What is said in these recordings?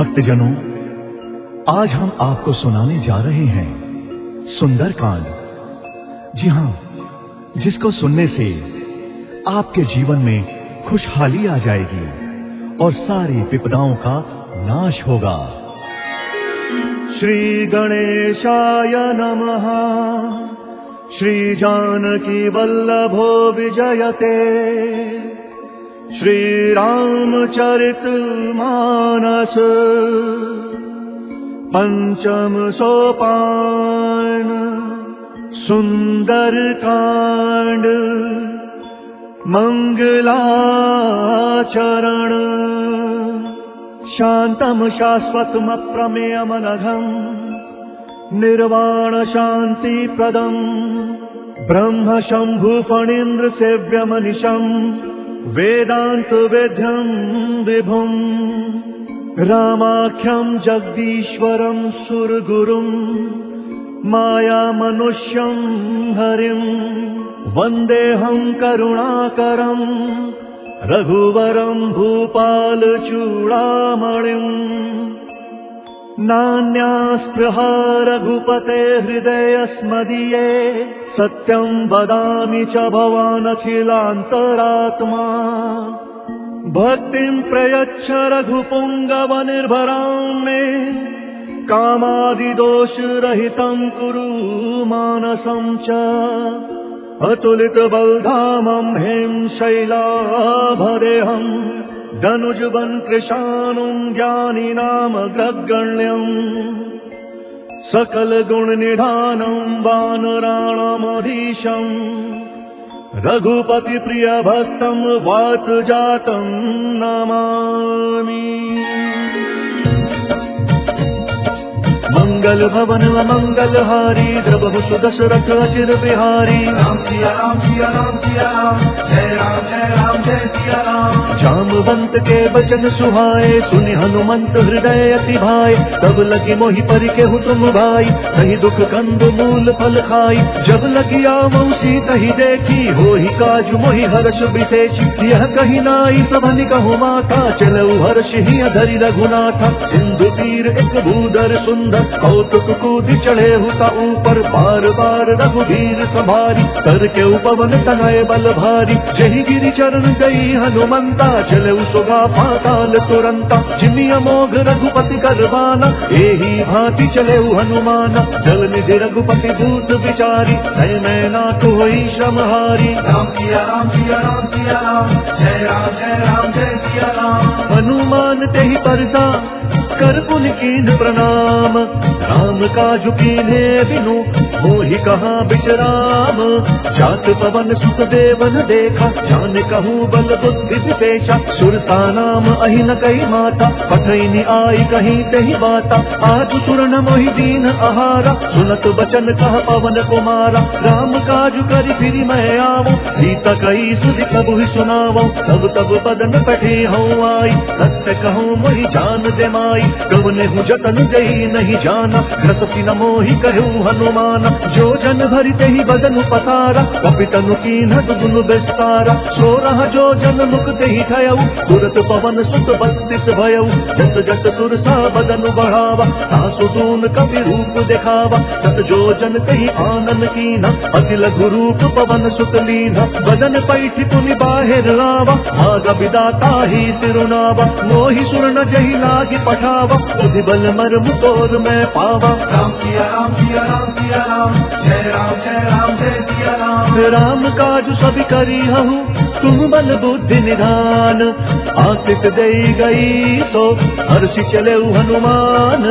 भक्तजनों, आज हम आपको सुनाने जा रहे हैं सुंदरकांड। जी हां, जिसको सुनने से आपके जीवन में खुशहाली आ जाएगी और सारी विपदाओं का नाश होगा। श्री गणेशाय नमः। श्री जानकी वल्लभो विजयते। श्री रामचरित मानस पंचम सोपान सुंदरकांड मंगलाचरण। शांतम शाश्वतम अप्रमेयमनघम निर्वाण शांति प्रदम ब्रह्म शंभु फणीन्द्र सेव्यमनिशम वेदांत वेद्यम विभुम रामाख्यम जगदीश्वरम सुरगुरुम माया मनुष्यम हरिम वंदेहम करुणाकरम रघुवरम भूपाल चूड़ामणिम। नान्यास्पृहा रघुपते हृदयस्मदीये सत्यं वदामि च भवान् अखिलान्तरात्मा। भक्तिं प्रयच्छ रघुपुङ्गवनिर्भरां मे कामादिदोषरहितं कुरु मानसं च। अतुलितबलधामं हें शैलाभदेहं धनुजवन कृशानुं ज्ञानिनामग्रगण्यं। सकल गुण निधानं वानराणामधीशं रघुपति प्रिय भक्तं वात जातं नमामि। मंगल भवन मंगलहारी द्रवहु सुदशरथ अचिर बिहारी। राम सिया राम सिया राम सिया राम जय राम जय राम जय सिया राम। जामवंत के बचन सुहाए सुनि हनुमंत हृदय अति भाए। तब लगी मोहि परि केहु तुम भाई कही दुख कंद मूल फल खाई। जब लगी आवौ सीतहि देखी होहि काजु मोहि हर्ष विशेषी। यह कही नाई सबनि कहु माता चलऊ हर्ष ही धरि रघुनाथा। सिंधु तीर एक भूधर सुंदर कौतुक कूदि चढ़े हुता ऊपर बार बार रघुवीर संभारी। कर के उपवन तनय बल भारी जही गिरि चरण गई हनुमंता। चले सुगा पाताल तुरंता जिमि अमोघ रघुपति करवाना। एही भांति चले हनुमाना जल निधि रघुपति दूत विचारी। नय मैं नाथ होई श्रमहारी। राम सिया राम सिया राम सिया राम जय राम जय राम जय सिया राम। हनुमान तेहि परसा कर पुन कीन प्रणाम। राम काजु कीन्हे बिनु मोहि कहाँ विश्राम। जात पवन सुत देवन देखा जान कहूँ बल बुद्धि विशेषा। सुरसा नाम अहि न कही माता पठैनी आई कहीं तही बाता। आज सुरन मोहि दीन आहारा सुनत बचन कह पवन कुमारा। राम काजु करि फिरि मैं आवो सीता कही सुधि प्रभु सुनावो। तब तब बदन पठे हूँ आई सत्य कहूँ मोहि जान दे माई। कवने हूँ जतन जही नहीं जाना रससी न मोहि कहूँ हनुमाना। जो जन भरि तेहि बदन पसारा कपितनु कीन्ह दुनु विस्तारा। सो रहा जो जन मुख तेहि ठयऊ तुरत पवन सुत 32 भयऊ। जस जस सुरसा बदन बढ़ावा तासु दून कपि रूप दिखावा। सत जो जन तेहि आनन कीन्हा अति लघु रूप पवन सुत लीन्हा। बदन पैठि पुनि बाहिर आवा भाग विदाता ही सिरुनावा। मोहि सुर न जहि लागी पठावा बुद्धि बल मर्म तोर मैं पावा। राम सिया राम सिया राम सिया राम जय राम जय सिया राम। राम काजु सभी करी हूँ तुम बल बुद्धि निधान। आशीष दई गई सो हर्षि चले हनुमान।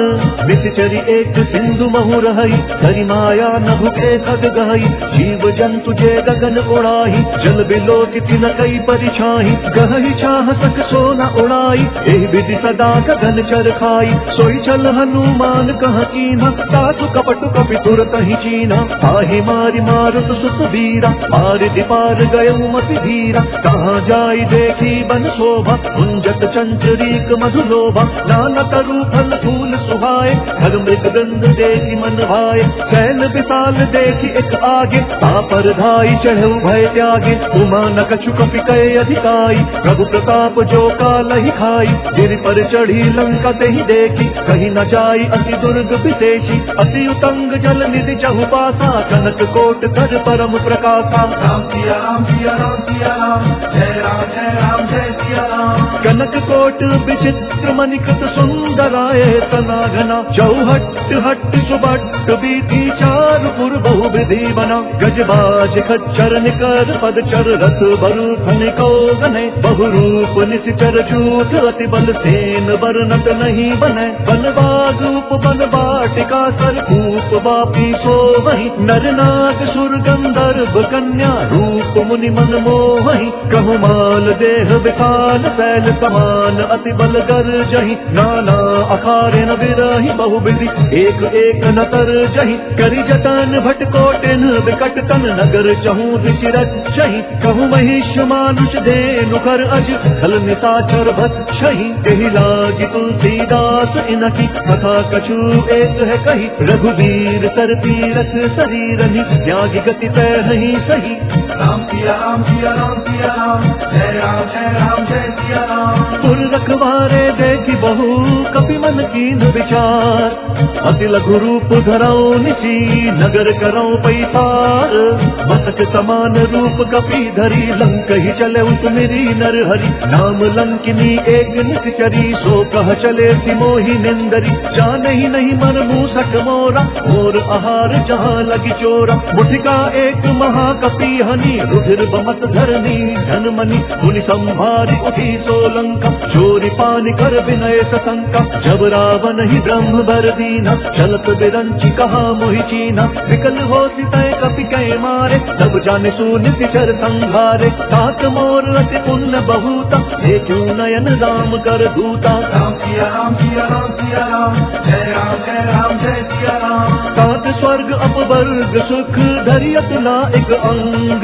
विषचरी एक सिंधु महु रही धरि माया न भुके खग गई। जीव जंतु जे गगन उड़ाही जल बिलोकिति न कई परिछाही। गहहि छाह सक सो न उड़ाई एहि विधि सदा गगन चर खाई। सोई चल हनुमान कह कीन्हा तासु कपट कपि तुरत ही चीन्हा। ताहि मारि मारुत सुत वीरा मारि दिपार गयऊ मति धीरा। कहाँ जाई देखी बन शोभा कुंजत चंचरीक मधुलोभा। नाना तरु फल फूल सुहाए हर मृग गंध देखी मन भाए। कैल नयन विशाल देखी एक आगे, तापर धाई चढ़े भय त्यागे। उमा न कछु कपि कहे अधिकाई, प्रभु प्रताप जो काल ही खाई। गिर पर चढ़ी लंका ते ही देखी, कहीं न जाई अति दुर्ग विशेषी। अति उतंग जल निधि चहुपासा, कनक कोट धर परम प्रकाशा। राम सिया राम सिया राम सिया राम, जय राम जय सिया राम। कनक कोट विचित्र मणिकृत सुंदराय तना घना, चौहट हट सुबट बीती चारु पुर बहु विधि बना। गजबाज खच्चर निकर पदचर रथ बरु खनिको गने, बहुरूप निशिचर जूट अति बल सेन वर्णत नहीं बने। बनबाग रूप बन बाटिका सरकूप बापी सो वही, नर नाग सुर गंधर्व कन्या रूप मुनि मन मोहि। कहु माल देह विशाल शैल समान, अति बल गर जही। नाना अखारे न बिरही बहु विधि, एक एक न तर जही। करी जतन भट कोटिन विकट तन, नगर चहु दिशि रचहि। कहु महिष मानुष धेनु कर अज, खल निशाचर भक्षहि। कहि लागी तुलसीदास इनकी, कथा कछु एक है कही। रघुवीर सर तीरथ शरीरनि, त्यागी गति तैहि सही। राम सिया राम सिया राम सिया राम, जय राम जय सिया राम। पुर रखवारे देखी बहु कपि मन कीन विचार, अति लघु रूप धरऊ निशी नगर करऊ पैसार। मसक समान रूप कपि धरी, लंक ही चले उसमेरी नर हरि। नाम लंकिनी एक निश्चरी, सो कह चले सिमोहि निंदरी। जाने ही नहीं मन मूसक मोरा, और आहार जहाँ लगी चोरा। मुठिका एक महाकपि हनि, रुधिर बमत धरनी धन मनि। मुनि संभारी उठी सोलंका, चोरी पानी कर विनय सशंका। जब रावण ही ब्रह्म बर दीना, चलत बिरंची कहा मोहि चीना। विकल हो सितय कपि कै मारे, तब जाने सुनिति चर संघारे। तात मोर अति पुण्य बहुता, देखूं नयन राम कर दूता। राम सिया राम सिया राम सिया राम, जय राम जय सिया राम। तात स्वर्ग अपवर्ग सुख, धरि अतुला एक अंग।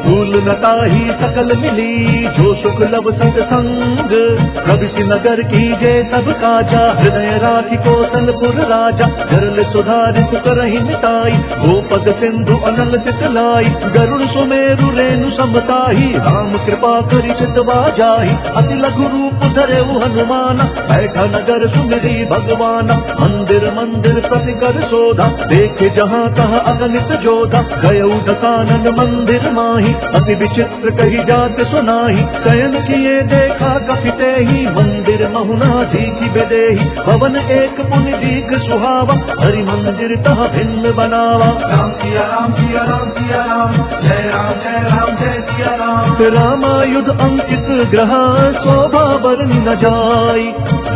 फूल नताही सकल मिली, जो सुख लब सत्संग। प्रविशि नगर की जय सब काजा, हृदय राखी कौशलपुर राजा। गरल सुधारित करहि मिताई, गोपद सिंधु अनल सितलाई। गरुड़ सुमेरु रेणु समताही, राम कृपा करि चितवा जाहि। अति लघु रूप धरेउ हनुमाना, बैठा नगर सुमिरी भगवाना। मंदिर मंदिर प्रति कर शोधा, देखे जहाँ तहाँ अगणित जोधा। गयउ दसानन मंदिर माही, अति विचित्र कही जात सुनाही। शयन किए देखा कपि तेहि, मंदिर महुना दीखि बेदेहि। भवन एक पुनि दीख सुहावा, हरि मंदिर तह भिन्न बनावा। राम सिया राम सिया राम सिया राम, जय राम जय सिया राम। रामायुध अंकित ग्रह, शोभा बरनि न जाई।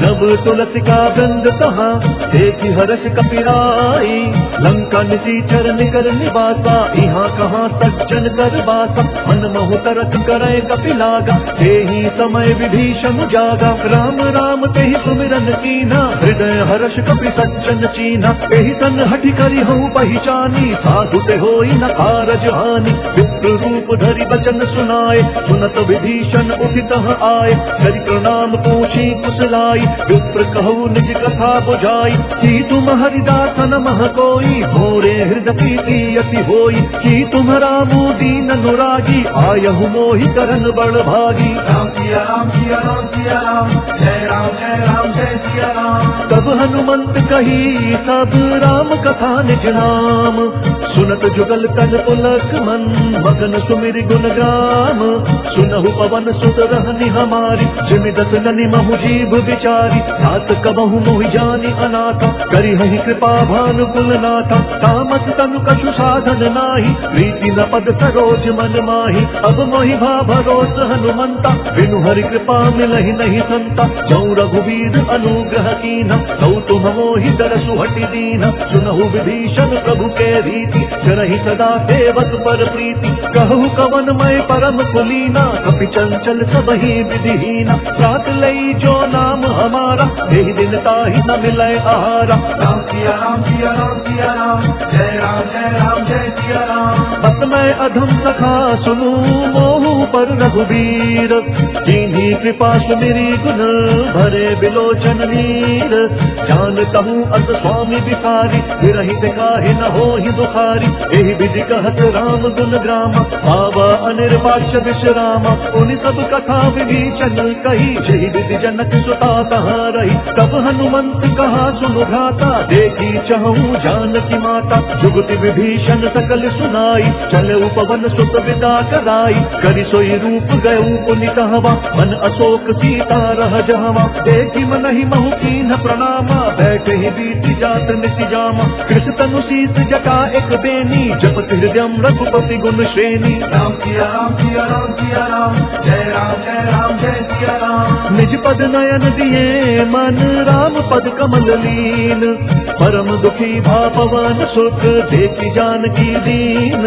नभ तुलसिका वृंद तहाँ, देखि हर्ष कपिराई। लंका निशीचर निकर निवासा, यहाँ कहाँ सज्जन कर बासा। मन महु तरक करे कपि लागा, तेहि समय विभीषण जागा। राम राम तेहि सुमिरन कीना, हृदय हर्ष कपि सज्जन चीना। एहि सन हठि करि हूँ पहिचानी, साधु ते होई न कारज हानि। विप्र रूप धरि बचन सुनाए, सुनत विभीषण उठित आए। करि प्रणाम पूछी कुशलाई, विप्र कहु निज कथा बुझाई। की तुम हरिदासन मह कोई, मोरे हृदय प्रीति अति होई। की तुम्हारा मुँह दीन अनुरागी, आयहु मोहि करन बड़ भागी। राम सिया राम सिया राम सिया राम, जय राम जय सिया राम। तब हनुमंत कही सब राम कथा निज नाम। सुनत जुगल तन पुलक मन, मगन सुमिरि गुण ग्राम। सुनहु पवन सुत रहनि हमारी, जिमि दस ननि महु जीव विचारी। तात कबहु मोहि जानि अनाथा, करिहहि कृपा भानुकुल नाथा। तामस तनु कछु साधन नाही, प्रीति न पद सरोज मन माही। अब मोहि भा भरोस हनुमंता, बिनु हरि कृपा मिलहि नहीं संता। जौ रघुवीर अनुग्रह कीन्हा, तौ तुम मोहि दरसु हटि दीन्हा। सुनहु विभीषण प्रभु के रीति, करहि सदा सेवक पर प्रीति। कहु कवन मैं परम कुलीना, कपि चंचल सबहि विधिहीना। रात लई जो नाम हमारा, एहि दिन ताहि न मिलै आहारा। राम सिया राम सिया राम सिया राम, जय राम जय सिया सिया राम। बस मैं अधम सखा सुनूं मोहू पर रघुबीर, कीन्ही कृपा सुमिरी गुण भरे बिलोचन नीर। जानता हूँ अस स्वामी बिसारी, विरहित काहे न होहि दुखारी। एहि विधि कहत राम गुण ग्राम, पावा अनिर्वाच्य विश्राम। उन सब कथा विभीषण कही, जेहि विधि जनक सुता तहाँ रही। तब हनुमंत कहा सुनु भ्राता, देखी चहूँ जानकी माता। जुगति विभीषण सकल सुनाई, चले पवन सुत विदा कराई। करि सोई रूप गयऊ पुनि कहवा, मन अशोक सीता रह जहवा। देखी मनहि महु कीन्ह प्रणामा, बैठे ही बीति जात निसि जामा। कृष तनु शीस जटा एक बेनी, जपत हृदयम रघुपति गुण श्रेणी। राम सिया राम सिया राम सिया राम, जय राम जय सिया राम। निज पद नयन दिए मन, राम पद कमल लीन। परम दुखी भा पवन सुत, देखी जानकी दीन।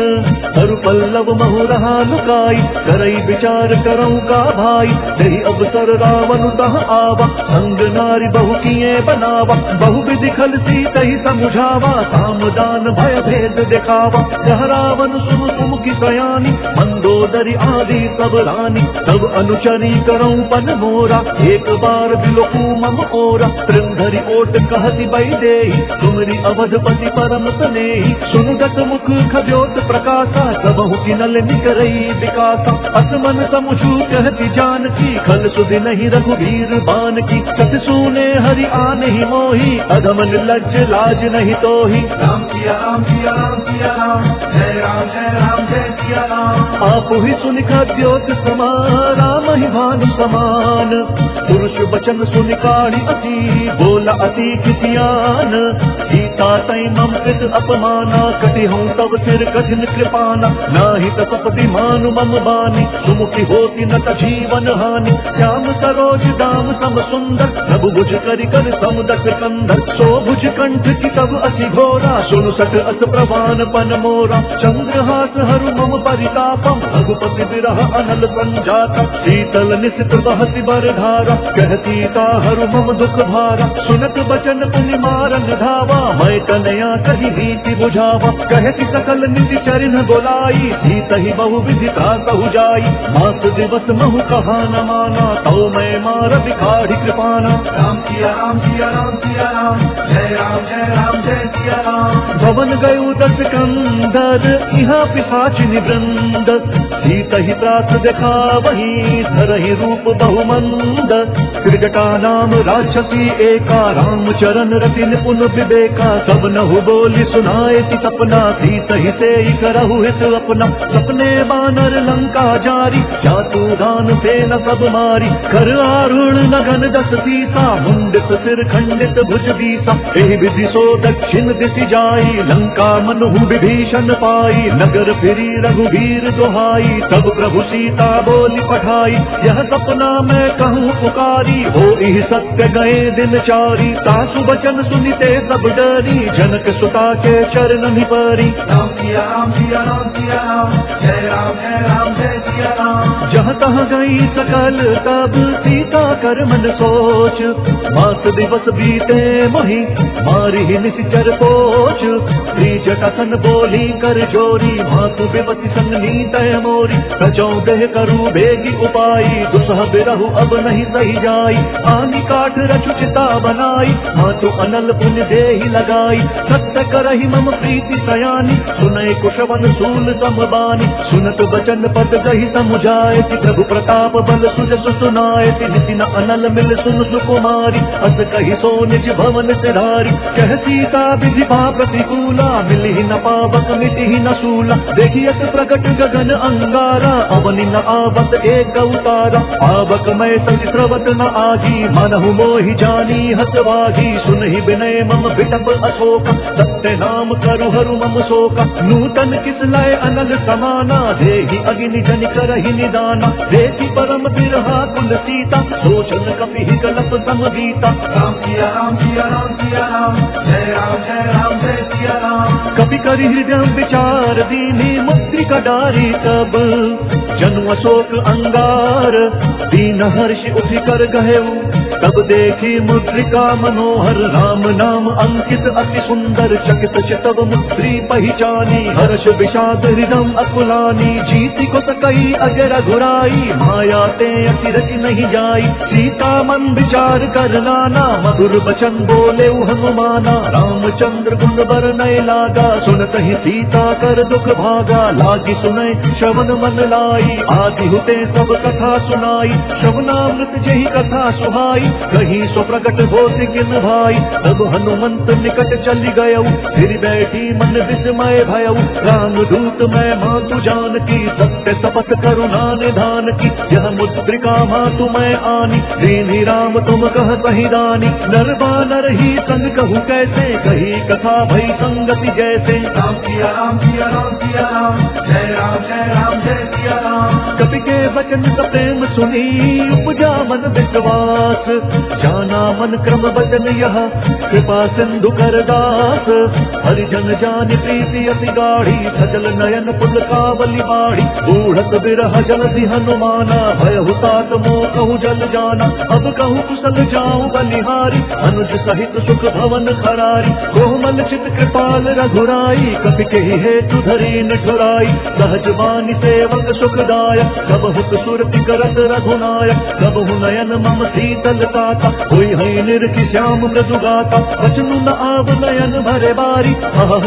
तरु पल्लव महु रहा लुकाई, करई विचार करऊं का भाई। तेहि अवसर रावण तह आवा, संग नारी बहु किए बनावा। बहु विधि खल सीतहि समुझावा, सामदान भय भेद दिखावा। यह रावण सुन सुमुखी सयानी, मंदोदरी आदि सब रानी। तब अनुचरी करऊं पन मोरा, एक बार बिलोकू मम ओरा। तृंधरि ओट कहति बैदेही, तुमरी अवधपति परम सनेही। सुनु दस मुख खजोत प्रकाशा, सबहु किनल निकरई विकासा। असमन समुझू कहति जानकी, खल सुधि नहीं रघुवीर बान की। सत सुने हरि आने ही मोही, अधम निर्लज्ज लाज नहीं तोही। राम सिया राम सिया राम सिया राम, जय राम जय सिया राम। आप ही सुनि खद्योत समा, राम ही भानु समान। पुरुष बचन सुनि काढ़ी अति, बोला अति किसियान। सीता तई मम कृत अपमाना, कटि हूँ तब सिर कठिन कृपाना। नाहि तपति मानु मम बानी, सुमुखी होती न त जीवन हानि। श्याम सरोज दाम सम सुंदर, प्रभु भुज करि कर समुदक कंधर। सो भुज कंठ की तब असी घोरा, सुनु सठ अस प्रवान पन मोरा। चंद्रहास हरु मम परितापम, रघुपति विरह अनल संजाता। शीतल निशित बहति बर धारा, कह सीता हरु मम दुख भारा। सुनत बचन पुनि मारन धावा, मैं कन्या कही नीति बुझावा। कहति सकल निधि चरिन बोलाई, सीतहि बहु विधि त्रासहु जाई। मास दिवस महु कहा न माना, तौ मैं मार बिखाढ़ी कृपाना। राम सिया राम सिया राम सिया राम, जय राम जय सिया राम। भवन गयु दस कंदर, इहाँ पिशाचिनि वृंद। सीतहि त्रास देखा वही, धरहि रूप बहुमंद। त्रिजटा नाम राक्षसी एका, राम चरण रति निपुण विवेका। सब नहु बोली सुनाए सी सपना, सीतहि सेई करहु हित अपना। सपने बानर लंका जारी, जातु दान सेना सब मारी। कर आरुण नगन दस सीसा, मुंडित सिर खंडित भुज बीसा। एहि विधि सो दक्षिण दिशि जाई, लंका मनहु विभीषण पाई। नगर फिरी रघुवीर दोहाई, तब प्रभु सीता बोली पठाई। यह सपना मैं कहूँ पुकारी, हो इह सत्य गए दिन चारी। तासु बचन सुनिते सब डरी, जनक सुता के चरण निपरी। राम सिया राम सिया राम सिया राम, जय राम जय सिया राम। जहाँ तहाँ गई सकल तब सीता कर मन सोच। मास दिवस बीते मोहि, मारी ही निशिचर पोच। जटासन बोली कर जोरी, मातु बेबती संग नीत मोरी। कचौ देह करू बेगी उपाई, दुसह बिरहु अब नहीं सही जाई। आनी काठ रचु चिता बनाई, मातु अनल पुण्य देहि लगाई। सत्य करहि मम प्रीति सयानी, सुनय कुशवन सूल समबानी। सुनत बचन पद गहि समुझाए, प्रभु प्रताप बल सुज सुनाए। निति न अनल मिल सुन सुकुमारी, अस कहि सो निज भवन सिधारी। कह सीता विधि भा प्रतिकूला, मिलि न पावक मिटि न सूला। देखियत प्रकट गगन अंगारा, अवनि न आवत एक अवतारा। पावक मैं सति स्रवत न आगी, मनहु मोहि जानी हतवागी। सुनहि विनय मम विटप अशोक, सत्य नाम करु हरु मम शोक। नूतन किस लय अनल समाना, देहि अग्नि जनि करहि निदाना। देखि परम बिरहा कुल सीता, सोचन कपि कलप समबीता। राम सिया राम सिया राम सिया राम, जय राम जय सिया राम। कपि करि हृदय विचार दीनी, मुद्रिका डारी तब जनु अशोक अंगार। दीन हर्ष उठि कर गहेऊ, तब देखी मुद्रिका मनोहर। राम नाम अंकित अति सुंदर चकित चितव मुद्री पहचानी हर्ष विषाद हृदम अकुलानी जीति को सकई अजर रघुराई माया ते अति रचि नहीं जाई सीता मन विचार कर नाना मधुर बचन बोले हनुमाना रामचंद्र गुण बरनय लागा सुनत ही सीता कर दुख भागा लागी सुनय श्रवण मन लाई आदि हुते सब कथा सुनाई श्रवणामृत जही कथा सुहाई कहीं सो प्रकट हो किन भाई तब हनुमंत निकट चली गयऊ फिर बैठी मन विस्मय भयऊ राम दूत मैं मातु जान की सत्य शपथ करुणा निधान की यह मुद्रिका मातु मैं आनी दीनी राम तुम कह सही दानी नर बानर ही संग कहूँ कैसे कही कथा भई संगति जैसे राम सिया राम सिया राम सिया राम जय राम जय सिया राम। कवि के वचन का प्रेम सुनी उपजा मन विश्वास जाना मन क्रम वचन यह कृपा सिंधु कर दास हरिजन जान प्रीति अति गाढ़ी सजल नयन पुल कावली बाढ़ी बूढ़त बिरह जलधि हनुमाना भय हुतात मोह कहूँ जल जाना अब कहूँ कुशल जाऊं बलिहारी अनुज सहित सुख भवन खरारी कोमल चित कृपाल रघुराई कपि के हेतु धरी ठुराई सहज बानी सेवक सुखदायक कब हुत सुरति करत रघुनायक कब नयन मम शीतल ताता हुई है निर्खि श्याम मृदु गाता बचनु न आव नयन भरे बारी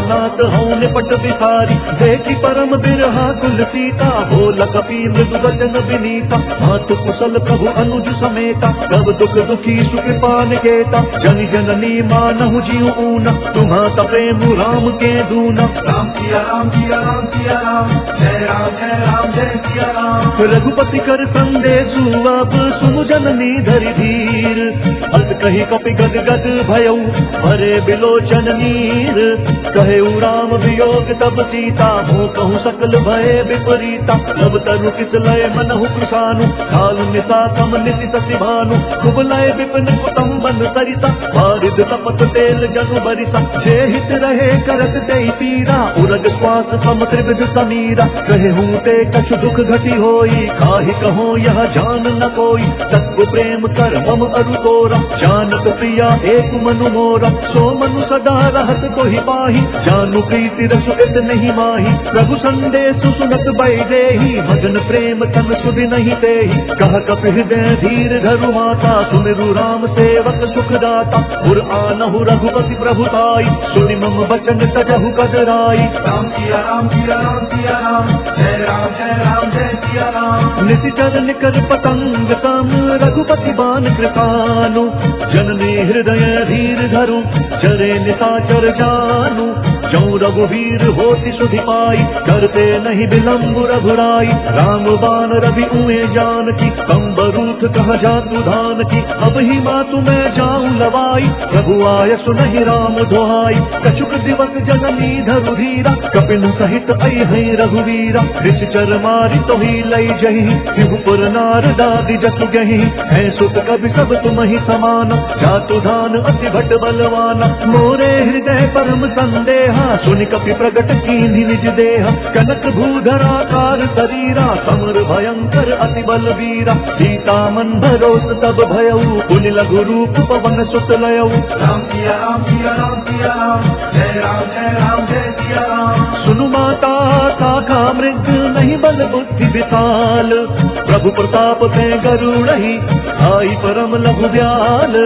नाथ हूँ निपट बिसारी देखी परम बिरहा कुल सीता बोल कपि मृदु वचन विनीता मातु कुशल प्रभु अनुज समेता कब दुख दुखी सुख पान केता जन जननी मानहु जीव ऊना तुम्हाता प्रेम राम के दूना राम सिया राम सिया राम सिया राम जय सिया राम। रघुपति कर संदेशु अब सुनु जननी धरि धीर अस कही कपि गद गद भयऊ भरे बिलोचन नीर कहेऊ राम वियोग तब सीता हो कहूँ सकल भय विपरीता नव तरु किस लय मनहु कृषानु काल निशा कम निशि सति भानु कुब लय विपिन कुतम बन सरिसा बारिद तपत तेल जनु बरिसा जे हित रहे करत ते पीरा उरग श्वास सम त्रिविध समीरा कहे हूँ ते कछु दुख घटी होई काहि कहो यह जान न कोई तत्व प्रेम कर मम अरु तोरा जानत प्रिया एक मनु मोरा सो मनु सदा रहत तो ही पाही जानु प्रीति रसु इत नहीं माही प्रभु संदेश सुनत बैदेही भजन प्रेम तन सुधि नहीं तेहि कह कपि हृदय धीर धरु माता सुमिरु राम सेवक सुखदाता पुर आनहु रघुपति प्रभुताई सुनि मम वचन तजहु कदराई राम सिया राम सिया राम सिया राम जय सिया राम। निशिचर निकर पतंग सम रघुपति बान कृपानु जननी हृदय धीर धरु चरे निशाचर जानु जौ रघुवीर होति सुधि पाई करते नहीं विलम्ब रघुराई राम बान रवि उए जान की कंबरूथ कह जातु धान की अब ही मातु मैं जाऊं लवाई प्रभु आय सुनहि राम दोहाई कछुक दिवस जननी धरु धीरा कपिन सहित आई है रघुवीरा निश्चर मारी तो ही लई जही शिवपुर नारदादि जसु गही है सुत कवि सब तुम ही समान जातु धान अति भट बलवाना मोरे हृदय परम संदेहा सुनि कपि प्रगट कीन्हि निज देह कनक भूधराकार शरीरा समर भयंकर अति बलवीरा सीता मन भरोस तब भयऊ पुनि लघु रूप पवन सुत लयऊ राम सिया राम सिया राम सिया राम जय सिया राम। सुनु माता शाखा मृग नहीं बल बुद्धि विशाल प्रभु प्रताप पे गरुड़हि आई परम लघु ब्याल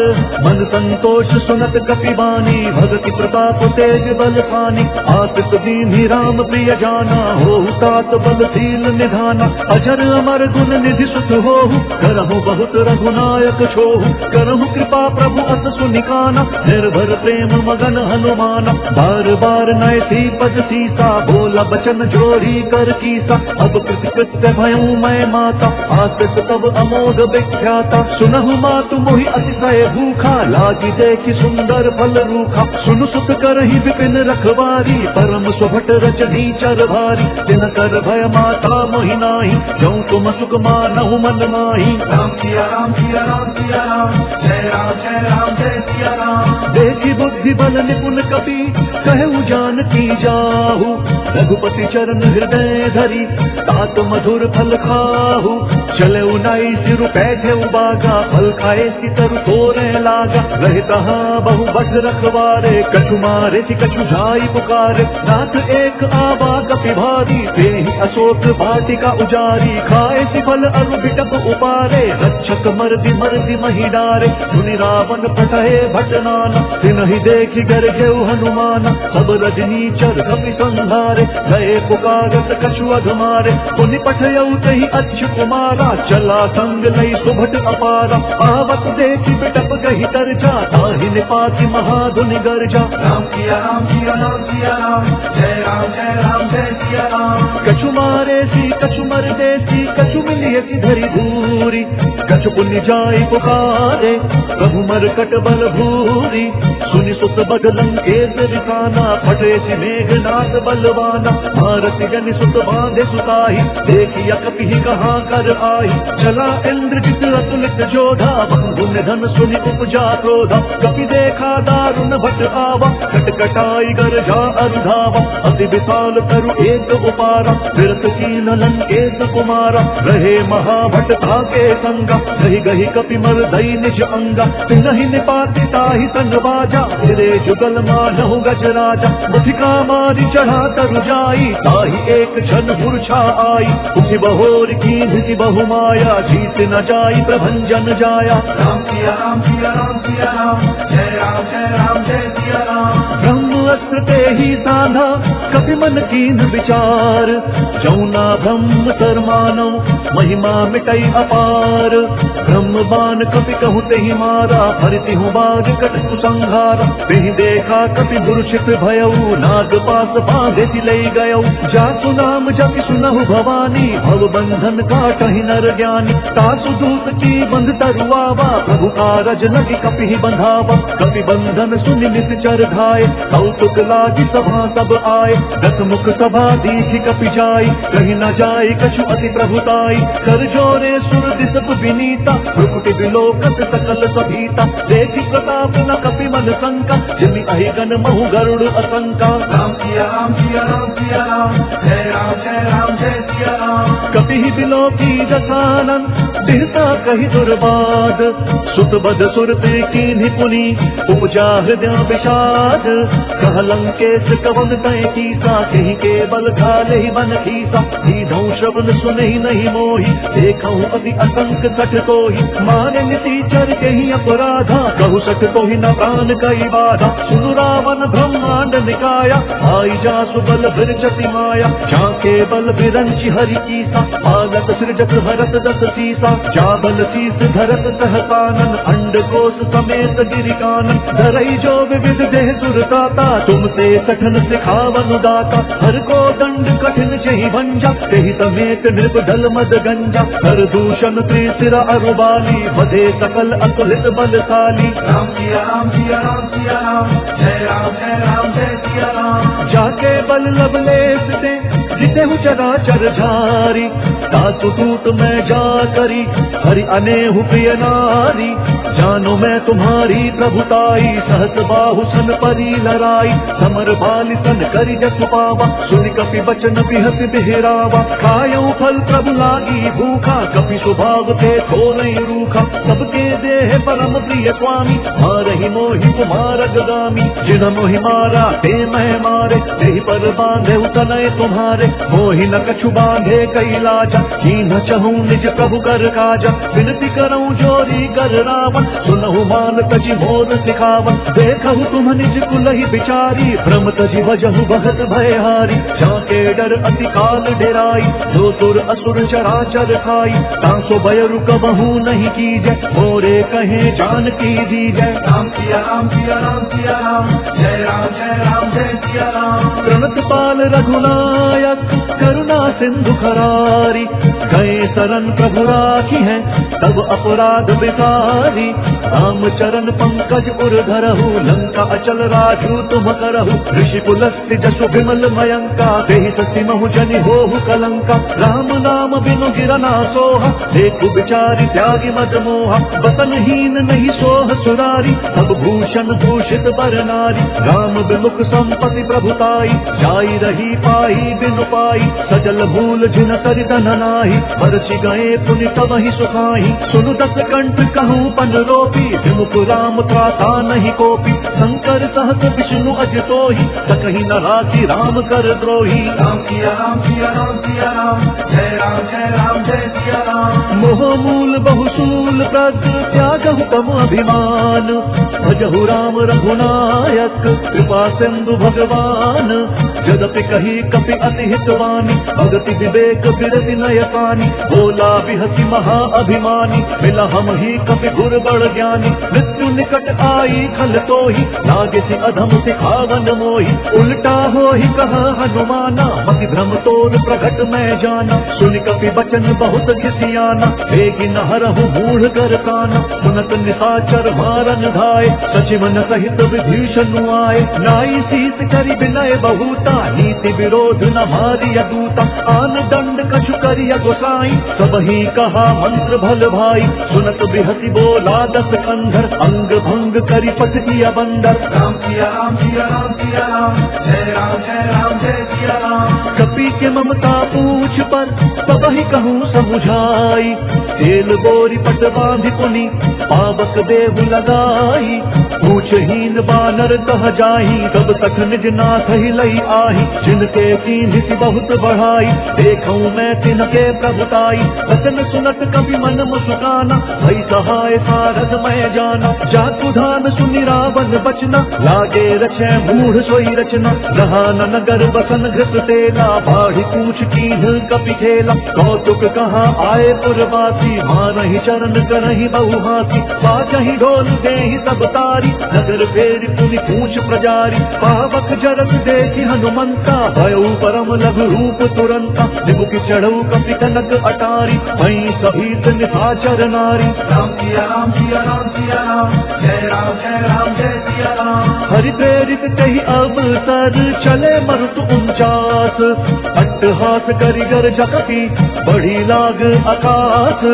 मन संतोष सुनत कपि बानी भगति प्रताप तेज बलशानी आसित दीन्हि राम प्रिय जाना हो तात बलशील निधाना अजर अमर गुण निधि सुत होहु करहु बहुत रघुनायक छोहु करहु कृपा प्रभु अस सुनिकाना निर्भर प्रेम मगन हनुमाना बार बार नय सी पद सीसा बोला बचन जोरी कर कीसा अब कृत्य भयऊ मैं माता आसित तब अमोघ विख्याता सुनहु मातु मोहि अतिशय भूखा लागी देखी सुंदर फल रूखा सुनु सुत करहि विपिन रखवारी परम सुभट रचनी चर भारी तिन कर भय माता मोहि नाही जौ तुम सुख मानहु मन माही राम सिया राम सिया राम सिया राम जय जय सिया राम। देखी बुद्धि बल निपुण कपि कहु जानकी जाहु, रघुपति चरण हृदय धरी तात मधुर फल खाहु। चले उनाई सिरु बैठे बागा, फल खाए सितर तोरे लागा। रहे तहाँ बहु बस रखवारे, कछु मारे सि कछु जाई पुकारे। नाथ एक आबा कपि भारी, तेहि अशोक वाटिका उजारी। खाए सि फल अरु बिटप उपारे, रक्षक मर्दि मर्दि मही डारे। सुनि रावण पठहे भटनाना, तिनहि देखि गरजेउ हनुमाना। सब रजनी चर कपि संहारे, गए पुकारत कछु अधमारे। पुनि पठयउ तहि अच्यु कुमारा, चला संग लई सुभट अपारा। आवत देखि बिटप गहि तरजा, ताहि निपाति महाधुनि गर्जा। राम सिया राम सिया राम सिया राम, जय राम जय सिया राम। कछु मारे सी कछु मर देसी, कछु मिलिए सी धरि धूरी। कछु पुण्य जाय पुकारे, प्रभु मरकट बल भूरी। सुनि सुत बद लंकेश रिसाना, फटे सि मेघनाथ बलवाना। भारत जन सुत बांधे सुताही, देखिया कपि कहाँ कर आई। चला इंद्रजित अतुलित जोधा, बहु धन सुनि उपजा क्रोधा। कपि देखा दारुण भट आवा, कटकटाई गर्जा अरुधावा। अति विशाल तरु एक उपारा, विरत कीन लंकेश कुमारा। रहे महाभट ताके संगा, गहि गहि कपि मर दई निज अंगा। तिनहि निपाति ताहि संग बाजा, फिरे जुगल मानहु गजराजा। मुठिका मारी चढ़ा तरु जाई, ताहि एक क्षण मूर्छा आई। उठि बहोर कीन्हि बहु माया, जीत न जाई प्रभंजन जाया। राम सिया राम सिया राम सिया राम, जय राम जय सिया राम। ब्रह्म अस्त्र ते ही साधा, कपि मन कीन विचार। जौना ब्रह्म सर मानव, महिमा मिटई अपार। ब्रह्म बाण कपि कहु तेहि मारा, हरिति हूँ बाग कटु संहारा। तेहि देखा कपि मूर्छित भयउ, नाग पास बांधे सि लई गयउ। जासु नाम जपि सुनहु भवानी, भव बंधन काटहि नर ज्ञानी। तासु दूत की बंध तरुआवा, प्रभु कारज लगी कपि बंधावा। कपि बंधन सुनि निश्चर धाये, कौतुक लागी सभा सब आए। दस मुख सभा दीखि कपि जाई, कहीं न जाई कछु अति प्रभुताई। कर जोरे सुर दिसप विनीता, भ्रुकुटि विलोकत सकल सभीता। देखि प्रताप न कपि मन शंका, जिमि अहिगन महु गरुड़ असंका। राम सिया राम सिया राम सिया राम, जय राम जय सिया राम। कपि बिलोकी दसानन, बिहता कहि दुर्बाद। सुत बद सुरते कीन्हि पुनि, उपजा हृदय विषाद। कह लंकेश कवन तय कीसा, कहीं के बल घाले ही बन खीसा। सीधौ श्रवण सुनहि नहीं मोहि, देखहु अति असंक सठ तोहि। मारे निशिचर केहि अपराधा, कहु सठ तोहि न प्राण कई बाधा। सुनु रावण ब्रह्मांड निकाया, आई जासु बल बिरचति माया। झाके बल बिरंचि हरि कीसा, पालक सृजत भरत दस सीसा। जाबल शीस धरत सहसानन, अंड कोश समेत गिरिकानन। धरई जो विविध देह सुरताता, तुमसे सठन सिखावन दाता। हर को दंड कठिन चहि भंजा, तेहि समेत नृप दल मद गंजा। हर दूषण त्रिशिरा अरुबाली, बधे सकल अतुलित बलशाली। राम सिया राम सिया राम सिया राम, जय राम जय सिया राम। जाके बल लवलेश दे, जितेहु चराचर झारी। तासु दूत मैं जा करी, हरि अनेहु प्रिय नारी। जानो मैं तुम्हारी प्रभुताई, सहस बाहु सन परी लराई। समर भालि सन करि जसु पावा, सुनि कपि बचन बिहस बिहरावा। खायउ फल प्रभु लागी भूखा, कपि स्वभाव ते थोरई रूखा। सबके देह परम प्रिय स्वामी, मारहि मोहि कुमार गगामी। जिन मोहि मारा ते मैं मारे, तेहि पर बांधे तनय तुम्हारे। मोहि न कछु बांधे कैलाजा, कीन्ह चहु निज प्रभु कर काजा। विनती करऊं जोरी कर रावण, सुनहु मान तजि मोर सिखावन। देखहु तुम निज कुलहि बिचारी, भ्रम तजि भजहु भगत भयहारी। जाके डर अति काल डेराई, जो सुर असुर चराचर खाई। तासो भयरु कबहु नहीं कीजै, मोरे कहे जानकी दीजै। राम सिया राम सिया राम सिया राम, जय राम जय सिया राम। प्रणत पाल रघुनायक, नायक करुणा सिंधु खरारी, गए शरण प्रभु राखी है तब अपराध बिसारी। राम चरण पंकज उर धरहु, लंका अचल राजू तुम करहु। ऋषि पुलस्त्य जसु विमल मयंका, देहि सति महु जनि होहु कलंका। राम नाम बिनु गिरना सोहा, देखु बिचारी त्यागी मद मोहा। बसनहीन नहीं सोह सुरारी, सब भूषण भूषित बर नारी। राम विमुख संपत्ति प्रभुताई, जाई रही पाई बिनु पाई। सजल भूल जिन करि तन नाही, बरसि गए पुनि तबहि सुखाहि। सुनु दस कंठ कहूँ पन रोपी, विमुख राम त्राता नहीं कोपी। शंकर सहस विष्णु अज तोहि, सकहि न राखी राम कर द्रोही। राम सिया राम सिया राम सिया राम, जय राम जय सिया राम। मोह मूल बहुसूल प्रद, त्यागहु तम अभिमान। भजहु राम रघुनायक, कृपा सिंधु भगवान। जदपि कही कपि अति हितवानी, भगति विवेक बिरति नयकानी। बोला बिहसी महा अभिमानी, मिला हम ही कपि गुर बड़ ज्ञानी। मृत्यु निकट आई खल तोहि, लागे से अधम सिखावन मोहि। उल्टा होहि कहा हनुमाना, मति भ्रम तोर प्रगट मैं जाना। सुनि कपि बचन बहुत घिसियाना, बेगी न हरहु मूढ़ कर काना। सुनत निशाचर मारन धाय, सचिवन सहित विभीषण आए। नाई शीस करि विनय बहुता, नीति विरोध न मारिय दूता। आन दंड कछु करिय गोसाई, सबहि कहा मंत्र भल भाई। सुनत बिहसी बोला दस कंधर, अंग भंग करि पट किया बंदर। राम सिया राम सिया राम सिया राम, जय सिया राम। कपि के ममता पूछ पर, सबहि कहूँ समुझाई। तेल बोरी पट बांधि पुनि, पावक देहु लगाई। पूछहीन बानर कह जाही, सब सख निज नाथ ही लई आही। जिनके कीन्हि बहुत बढ़ाई, देखूं मैं तिनके प्रभुताई। वचन सुनत कवि मन मुस्काना, भई सहाय सारथ मैं जाना। जातु धान सुनि रावण बचना, लागे रचै मूढ़ सोई रचना। रहा न नगर बसन घृत तेला, बाढ़ि पूछ कीन्ह कपि खेला। कौतुक कहा आए पुरवासी, मारहि चरण करहि बहुहासी। बाजहि ढोल देहि सब तारी, नगर फेरि पुनि पूछ प्रजारी। पावक जरत देखि हनुमंता, भयउ परम लघु रूप तुरंता। निबुकि चढ़ऊ कपि कनक अटारी, वहीं सभीत निशाचर नारी। राम सिया राम सिया राम सिया राम, जय सिया राम। हरि प्रेरित कही अवसर, चले मरुत 49। अट्टहास करि गर्ज कपि, बढ़ी लाग आकाश।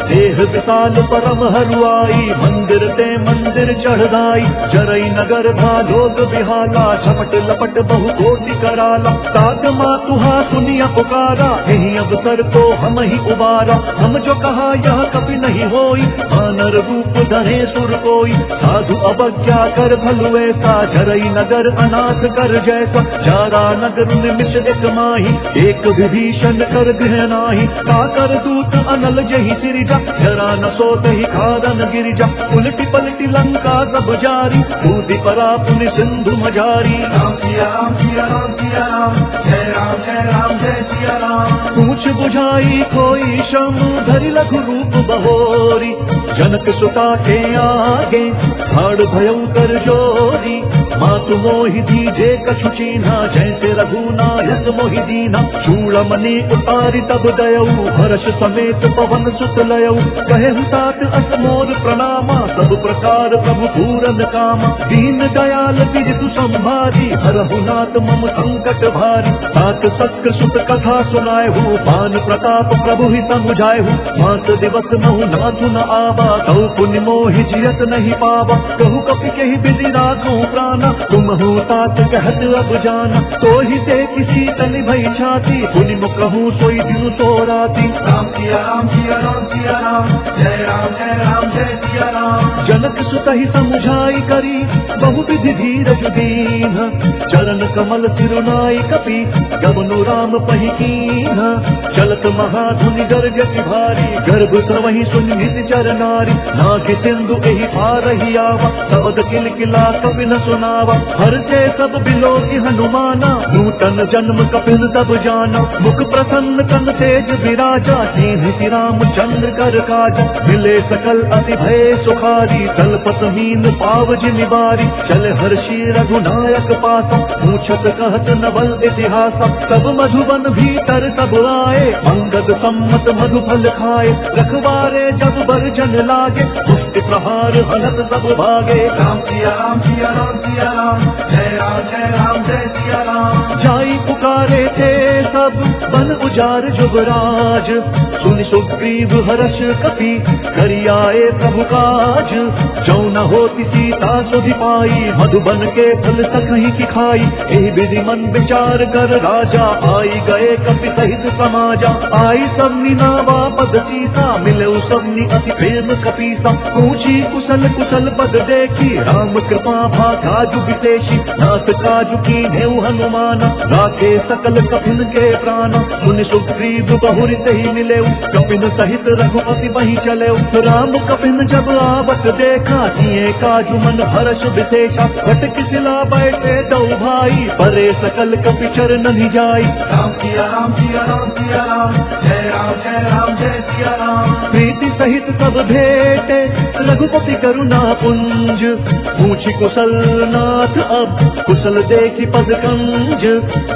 देह विशाल परम हरुआई, मंदिर ते मंदिर चढ़ाई। जरई नगर भालोग बिहाला, झपट लपट बहु कोटि कराला। तात मातुहा सुनिया पुकारा, यही अवसर को हम ही उबारा। हम जो कहा यह कभी नहीं होई, वानर रूप धरे सुर कोई। साधु अवज्ञा कर भलु ऐसा, जरई नगर अनाथ कर जैसा। जारा नगर निमिष एक माही, एक विभीषण कर गृह नाही। काकर दूत अनल जही सिरिजा, जरा न सोत ही खारन गिरिजा। उलटी पलटी लंका सब जारी, कूदी परा पुनि सिंधु मझारी। राम सिया राम सिया राम सिया राम, जय सिया राम। पूछ बुझाई कोई शम, धरि लघु रूप बहोरी। जनक सुता के आगे, ठाड़ भयउ कर जोरी। मातु मोहि दीजे कछु चीन्हा, जैसे रघुनायक मोहि दीना। चूड़मणि उतारी तब दयऊ, हर्ष समेत पवन सुत लयऊ। कहेहु तात अस मोर प्रणामा, सब प्रकार प्रभु पूरन कामा। दीन दयाल बिरतु संभारी, हरहु नाथ मम संकट भारी। तात सत्य सुत कथा सुनाएहु, पान प्रताप प्रभु ही समुझाएहु। मात दिवस महु नाथु न आवा, तौ पुनि मोहि जियत नहीं पावा। कहु कपि केहि बिधि राखूं प्राणा, तुम हो तात कहत अब जाना। तो ही से किसी तलि भई छाती, पुनि मुकहूँ सोई दिनु तो राती। राम सिया राम सिया राम सिया राम, जय सिया राम। जनक सुत ही समुझाई करी, बहु विधि धीरज दीन। चरण कमल सिरुनाई कपि, गमनु राम पहि कीन्ह। चलत महाधुनि गरजति भारी, गर्भ स्रवहि सुनि निश्चर नारी। नाहि सिंधु एहि पारहि आवा, शब्द किलकिला कपि न सुनावा। हर्षे सब बिलोकि हनुमाना, नूतन जन्म कपिल तब जाना। मुख प्रसन्न कन तेज विराजा, कीन्हि रामचंद्र कर काज। मिले सकल अति भय सुखारी, तलपत मीन पावज निवारी। चल हर्षि रघुनायक पासा, पूछत कहत नवल इतिहास, सब मधुबन भीतर सब आए, अंगद सम्मत मधुफल खाए, रखवारे जब बरजन लागे, पुष्टि प्रहार हनत सब भागे। राम सिया राम सिया राम सिया राम, जय राम जय सिया राम। जाई पुकारे थे सब बन उजार जुगराज, सुन सुग्रीव हर्ष कपि करियाए प्रभु काज। जो न होती सीता सुधि पाई, मधुबन के फल सकहीं की खाई। एहि विधि मन विचार कर राजा, आई गए कपि सहित समाजा। आई सबनी नावा पद सीसा, मिले सबनी अति प्रेम कपीसा। पूछी कुशल कुशल पद देखी, राम कृपा भा काजु विशेषी। नाथ काजु कीन्हे हनुमान, राखे सकल कपिन के प्राण। मुनि सुग्रीव बहुरि ही मिले, कपिन सहित रघुपति वहीं चले। राम कपिन जब आवत देखा, जिये काजु मन हर्ष विशेषा। घट किसिला बैठे दो भाई, परे सकल कपि चरण नि जाई। राम सिया राम सिया राम सिया राम, जय राम जय सिया राम। प्रीति सहित सब भेटे, रघुपति करुणा पुंज। पूछी कुशल नाथ अब, कुशल देखी पद कंज।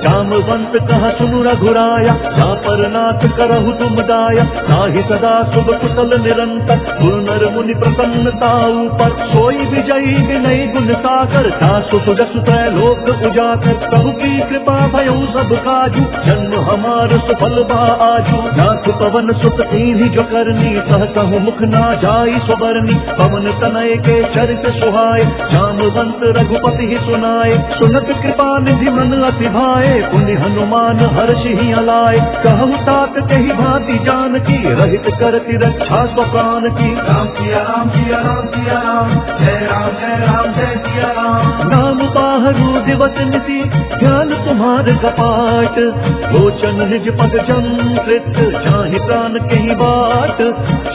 जामवंत कहा सुनु रघुराया, जा पर नाथ करहु तुम दाया। ताहि सदा शुभ कुशल निरंतर, गुरु नर मुनि प्रसन्नता ऊपर। सोई विजयी विनय गुण सागर, दासु सुजसु त्रैलोक उजागर। प्रभु की कृपा भयउ सब काजू, जन्म हमार सफल बा आजू। नाथ पवन सुत कीन्ही जो करनी, सहसहु मुख ना जाई सुबरनी। पवन तनय के चरित सुहाए, जामवंत रघुपति ही सुनाए। सुनत कृपा निधि मन अति भाए, पुनि हनुमान हर्षि ही अलाए। कहु तात कही भांति जान की, रहित करति रक्षा स्व प्राण की। राम सिया राम सिया राम सिया राम, जय राम जय सिया राम। नाम बाहरु दिवस निसी, ज्ञान तुम्हार कपाट। लोचन निज पद जंत्रित, जाहि प्राण कही बाट।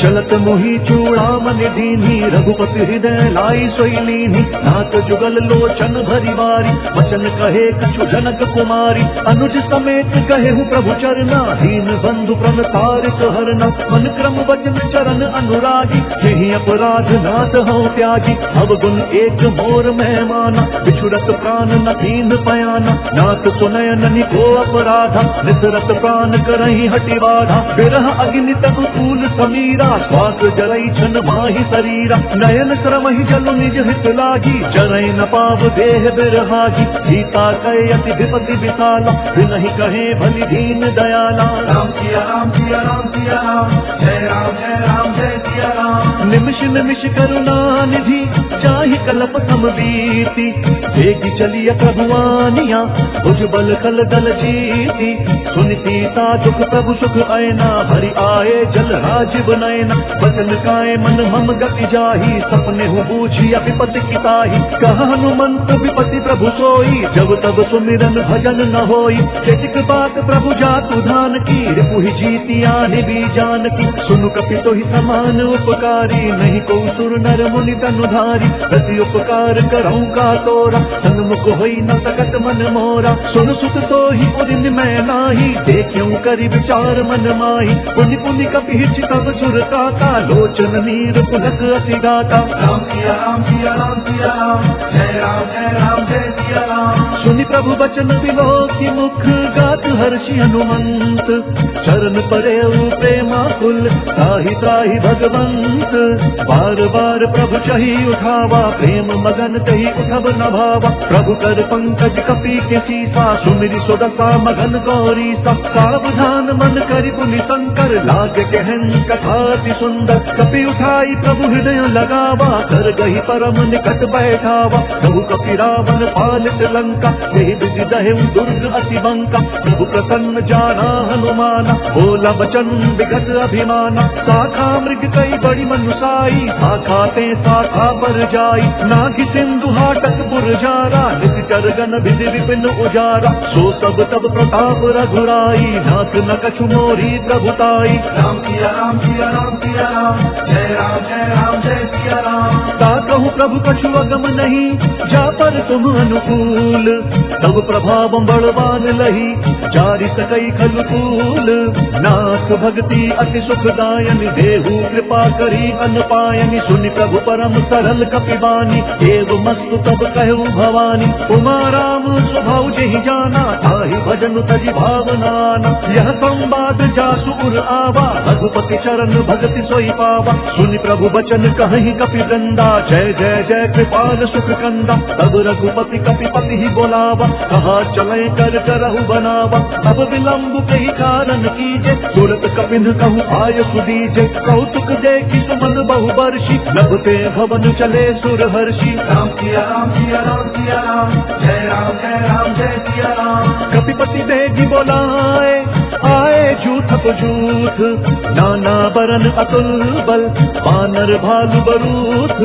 चलत मोहि चूड़ामणि दीन्ही, रघुपति हृदय लाई सोई लीन्ही। नाथ जुगल लोचन भरी बारी, वचन कहे कछु जनक कुमारी। अनुज समेत कहेहु प्रभु चरना, दीन बंधु प्रण तारिक हरना। मन क्रम वचन चरण अनुरागी, यही अपराध नाथ हूँ त्यागी। अवगुण एक मोर मेहमाना, बिछुड़त प्राण न दीन पयाना। नाथ सुनय ननि को अपराधा, निसरत प्राण करहि हटि बाधा। बिरह अग्नि तब फूल समीरा, श्वास जरई छन माहि शरीरा। नयन श्रमहि जल निज हित लागी, जरई न पाव देह बिरहागी। सीता कहे अति विपति विशाला, बिनहि कहे भली दीन दयाला। राम सिया राम सिया राम सिया राम, जय राम जय सिया राम। निमिष निमिष करुणा निधि, चाहि कलप समबीति। देगी चलिय प्रभुआनिया, भुज बल कल दल जीती। सुनि सीता दुख प्रभु सुख ऐना, भरि आए जल राजीव नयना। बचन काए मन हम गति जाही, सपने हूँ बूझी विपति की ताही। कहा हनुमंत विपति प्रभु सोई, जब तब सुमिरन भजन न होई। चटिक बात प्रभु जातु धान की, रिपुहि जीती आनि भी जान की। सुनु कपि तोहि समान उपकारी, नहीं को सुर नर मुनि तनुधारी। प्रति उपकार करऊँ का तोरा, सन्मुख होई न सकत मन मोरा। सुन सुत तोहि उदिन मैं नाही, देखूं करि विचार मन माही। पुनि पुनि कपि हिच तब सुर काता, लोचन नीर पुलक अति गाता। राम सिया राम सिया राम सिया राम, जय राम जय सिया राम। सुनि प्रभु बचन विलोकि मुख, गात हर्षि हनुमंत। चरण परेउ प्रेमाकुल, त्राहि त्राहि भगवंत। बार बार प्रभु चही उठावा, प्रेम मगन कही उठब न भावा। प्रभु कर पंकज कपि के सीसा, सुमिरि सुदशा मगन गौरी सा। सावधान मन करि पुनि शंकर, लाग कहन कथा अति सुंदर। कपि उठाई प्रभु हृदय लगावा, कर गही परम निकट बैठावा। प्रभु कपि रावण पालित लंका, यही विधि दहेउ दुर्ग अति बंका। प्रभु प्रसन्न जाना हनुमाना, बोला बचन विगत अभिमाना। शाखा मृग कई बड़ी मनुसाई, शाखा ते शाखा पर जाई। नाघि सिंधु हाटक पुरजारा, निश्चर गण विधि विपिन उजारा। सो सब तब प्रताप रघुराई, नाथ न कछु मोरी प्रभुताई। राम सिया राम सिया राम सिया राम, जय राम जय सिया राम। ता कहूँ प्रभु कछु अगम नहीं, जा पर तुम अनुकूल। तब प्रभाव बलवान लही जारि सकई खल तूल। नाथ भक्ति अति सुखदायनि देहु कृपा करी अनपायनि। सुनि प्रभु परम सरल कपिबानी देव मस्तु तब कहु भवानी। उमा राम स्वभाव जेहि जाना ताहि भजन तजि भावनाना। यह संवाद जासु उर आवा रघुपति चरण भगति सोई पावा। सुनि प्रभु बचन कहि कपि वृंदा जय जय जय कृपाल सुख कंदा। तब रघुपति कपिपति ही बोलावा कहा चले कर करहु बनावा। अब विलंब कही कारण कीजे तुरत कपिन कहु आय सुदीजे। कौतुक देखि सुमन बहु बर्षि नभते भवन चले सुर हर्षि। राम सिया राम सिया राम सिया राम जय राम जय सिया राम। कपिपति बेगी बोलाए आए झूठ जूठ नाना बरन अतुल बल। वानर भालु बरूथ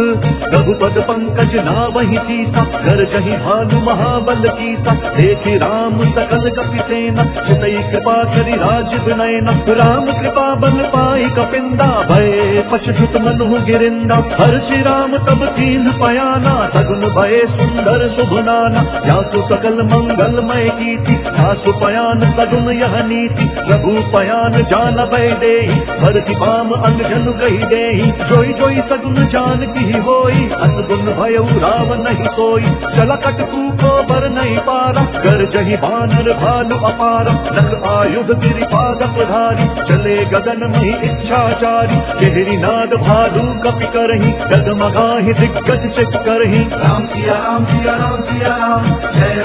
रघुपद पंकज नावहि सीसा। गरजहि भालु महाबल कीसा देखि राम सकल कपि सेना। चितई कृपा करि राज विनयना। राम कृपा बल पाई कपिंदा भय पशुत मनु गिरिंदा। हर्षि राम तब कीन पयाना सगुन भय सुंदर शुभनाना। जासु सकल मंगलमय कीर्ति जासु पयान सगुन यह नीति। प्रभु पयान जान भय देहि भरति पाम अंग जनु कहि देहि। जोई जोई सगुन जान की होई असगुन भयउ राम नहीं सोई। चला कटकू को बर नहीं पारा गरजहि बानर भालु अपारा। नख आयुध गिरिपाद प्रधारी चले गगन मही इच्छाचारी। केहरी नाद भालु कपि करहि डगमगाहि दिग्गज चित करहि। राम सिया राम सिया राम सिया राम जय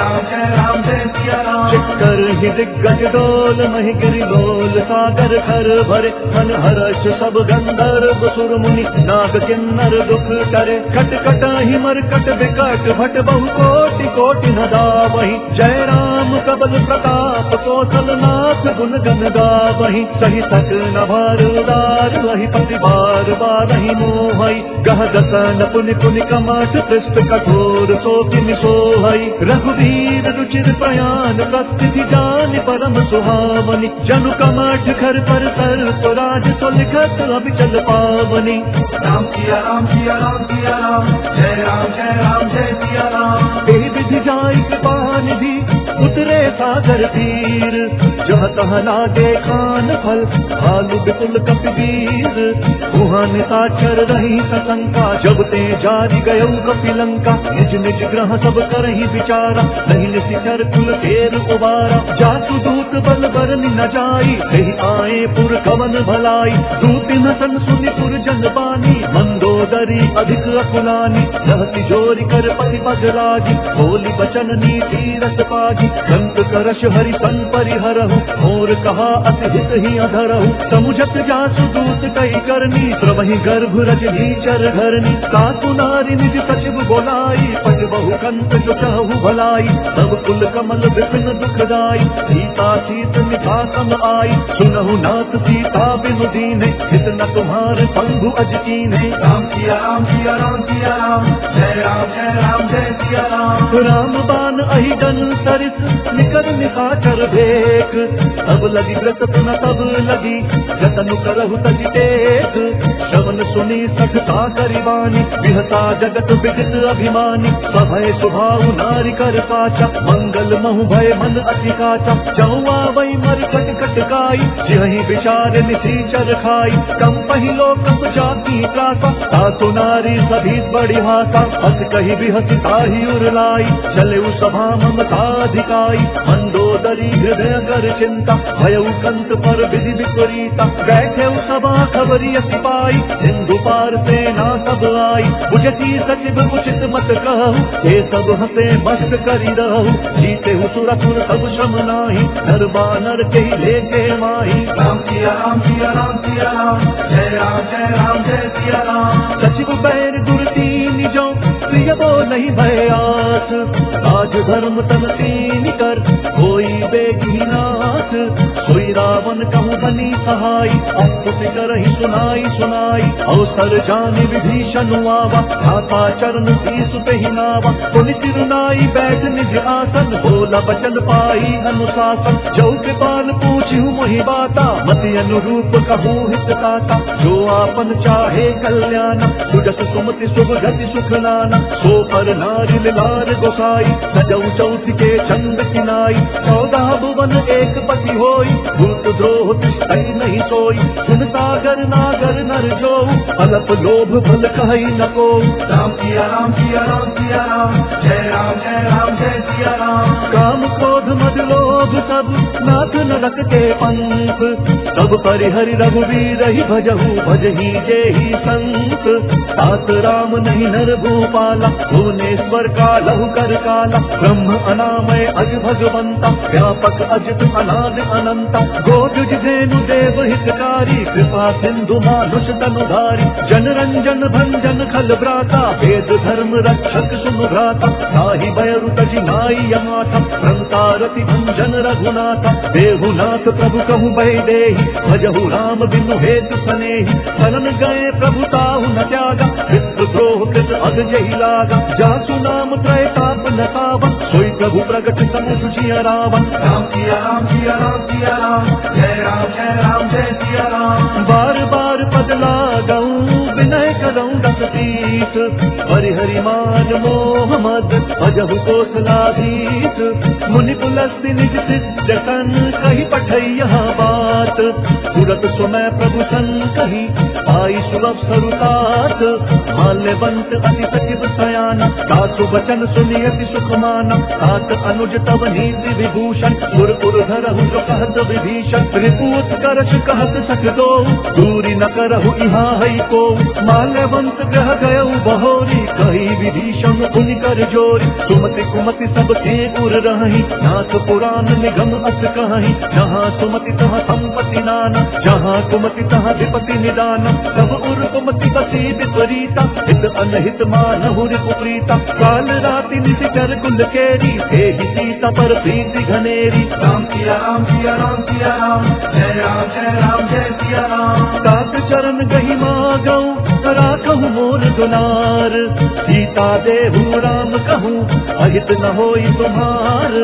राम जय सिया राम। चित करहि दिग्गज डोल महि गिरि लोल सागर खर भरे। मन हर्ष सब गंधर्व सुर मुनि नाग किन्नर दुख करे। खट खटाहि मरकट विकट भट बहु कोटि कोटि न दावहि। जय राम कबल प्रताप कौशल नाथ गुण गन गावहि। सहि सक न भार उदार वहि पति बार बारहि मोहई। गह दसन पुनि पुनि कमठ पृष्ठ कठोर सोकिनि सोहई। रघुवीर रुचिर प्रयाण प्रस्थिति जान परम सुहावनि। जनु कमठ खर पर सर स्वराज सुलिखत अभिचल पावनि। राम सिया राम सिया राम सिया राम जय सिया राम। एहि विधि जाई कृपा निधि उतरे सागर तीर। जह तह लागे खान फल भालु बिपुल कपिवीर। वहाँ निशाचर रही सशंका जब ते जारि गयौ कपि लंका। निज निज ग्रह सब करहि विचारा नहीं निशिचर कुल तेर उबारा। जासु दूत बल बरनि न जाई तेहि आए पुर कवन भलाई। दूति न सन सुनि पुर जन बानी मंदोदरी अधिक अकुलानी। रहति जोरि कर पति पग लागी बोली बचन नीति रस पागी। संत करश हरि सन परिहरहु मोर कहा अति हित ही अधरहु। समुझत जासु दूत कई करनी प्रवहि गर्भ रजनी चर घरनी। सासु नारी निज सचिव बोलाई पट बहु कंत जो चाहु भलाई। सब कुल कमल विपिन दुखदाई सीता सीत निभासम आई। सुनहु नाथ सीता बिनु दीने हित न तुम्हारे पंगु अज कीन्हे। राम सिया राम सिया राम सिया राम जय सिया राम। राम बान अहि डन सरिस निकर निशाचर भेक। तब लगी व्रत न तब लगी जतनु करहु तजि टेक। श्रवण सुनी सठता करिवानी विहसा जगत विदित अभिमानी। सभय सुभाउ नारी कर काचा मंगल महु भय मन अति काचा। जौआ वही मर कट कट काई जिहि विचार निशीचर खाई। कम पहिलो कप जाती त्रासा तासु नारी सभी बड़ी भाषा। हस कही बिहस ताहि उरलाई चले सभा ममता अधिकाई। मंदोदरी हृदय कर चिंता भयउ कंत पर विधि विपरीता। बैठे सभा खबरी सिपाई सिंधु पार सेना सब आई। बुझती सचिव उचित मत कहु ये सब हसे मस्त करी रहु। जीते सुरसुर सब श्रम नाही नर बानर के लेके माही। राम सिया राम सिया राम सिया राम जय सिया राम। सचिव बैर दुर्ती निजो प्रिय बो नहीं भयास। राज धर्म तन तीन कर कोई बेगी नाथ। सोई रावण कहूँ बनी सहाय अस्तुति करहि सुनाई सुनाई। अवसर जानि विभीषण आवा धाता चरण शीसु तेहि नावा। पुनि सिरुनाई बैठ निज आसन बोला बचन पाई अनुशासन। जो कृपाल पूछिहु मोहि बाता मति अनुरूप कहूँ हित ताता। जो आपन चाहे कल्याण सुजस सुमति शुभ गति सुख नाना। सो पर नारिल लार गोसाई, सजऊ चौथ के चंद किनाई, 14 भुवन एक पति होई, भूत द्रोह तिष्ठई नहीं सोई, सुन सागर नागर नर जो, अलप लोभ फल कहई न को। राम सिया राम सिया राम सिया राम, जय राम जय सिया राम। काम क्रोध मद लोभ सब नाथ नरक के पंथ, सब परिहरि रघुवीर ही भजहु भजही जेहि संत। तात राम नहीं नर भूपाला, भुवनेश्वर का लहु कर काला, ब्रह्म अनामय अज भगवंता, व्यापक अजित अनाद अनंता। गोजुज धेनु देव हितकारी, कृपा सिंधु मानुष तनुधारी, जन रंजन भंजन खल भ्राता, वेद धर्म रक्षक सुनु भ्राता। ताहि बयरु तजि नाई यमाथा, संतारति भंजन रघुनाथा। देहुनाथ प्रभु कहु बहि देहि, भजहु राम बिनु हेतु सनेहि। शरण गए प्रभु ताहु न त्यागा, विश्व द्रोह कृत अग जहि लागा। जासु नाम त्रय ताप न पावन, सोई प्रभु प्रगट समुझ जिय रावण। राम सिया राम सिया राम सिया राम, जय राम जय सिया राम। बार बार पद लागऊं, विनय करऊं दस तीस, परिहरि मान मोह मद भजहु कौशलाधीश। मुनि पुलस्ति निज शिष्य सन, कही पठई यहाँ बात, तुरत सुमय प्रभु सन कही, पाई सुलभ सरुतात। माल्यवंत अति सचिव सयाना, दासु वचन सुनि अति सुख माना। तात अनुज तव नीति विभूषण, सुर पुर धरहु जो कहत विभीषण। रिपुत करश कहत सख दो, दूरी न करहु इहाँ हई को। माल्यवंत ग्रह गयउ बहोरी, कही विभीषण पुनि कर जोरी। सुमति कुमति सब के उर रही, नाथ पुराण निगम अस कहीं। जहाँ सुमति तहाँ संपत्ति नाना, जहाँ कुमति तहाँ विपति निदान। सब उर कुमति बसी विपरीता, हित अनहित मानहु रिपुप्रीता। काल राति निशिचर कुल केरी, तेहि सीता पर प्रीति घनेरी। राम सिया राम सिया राम सिया राम, जय राम जय सिया राम। तात चरण गहि मागऊं, राखहु मोर दुलार। सीता देहु राम कहूँ, अहित न होई तुम्हार।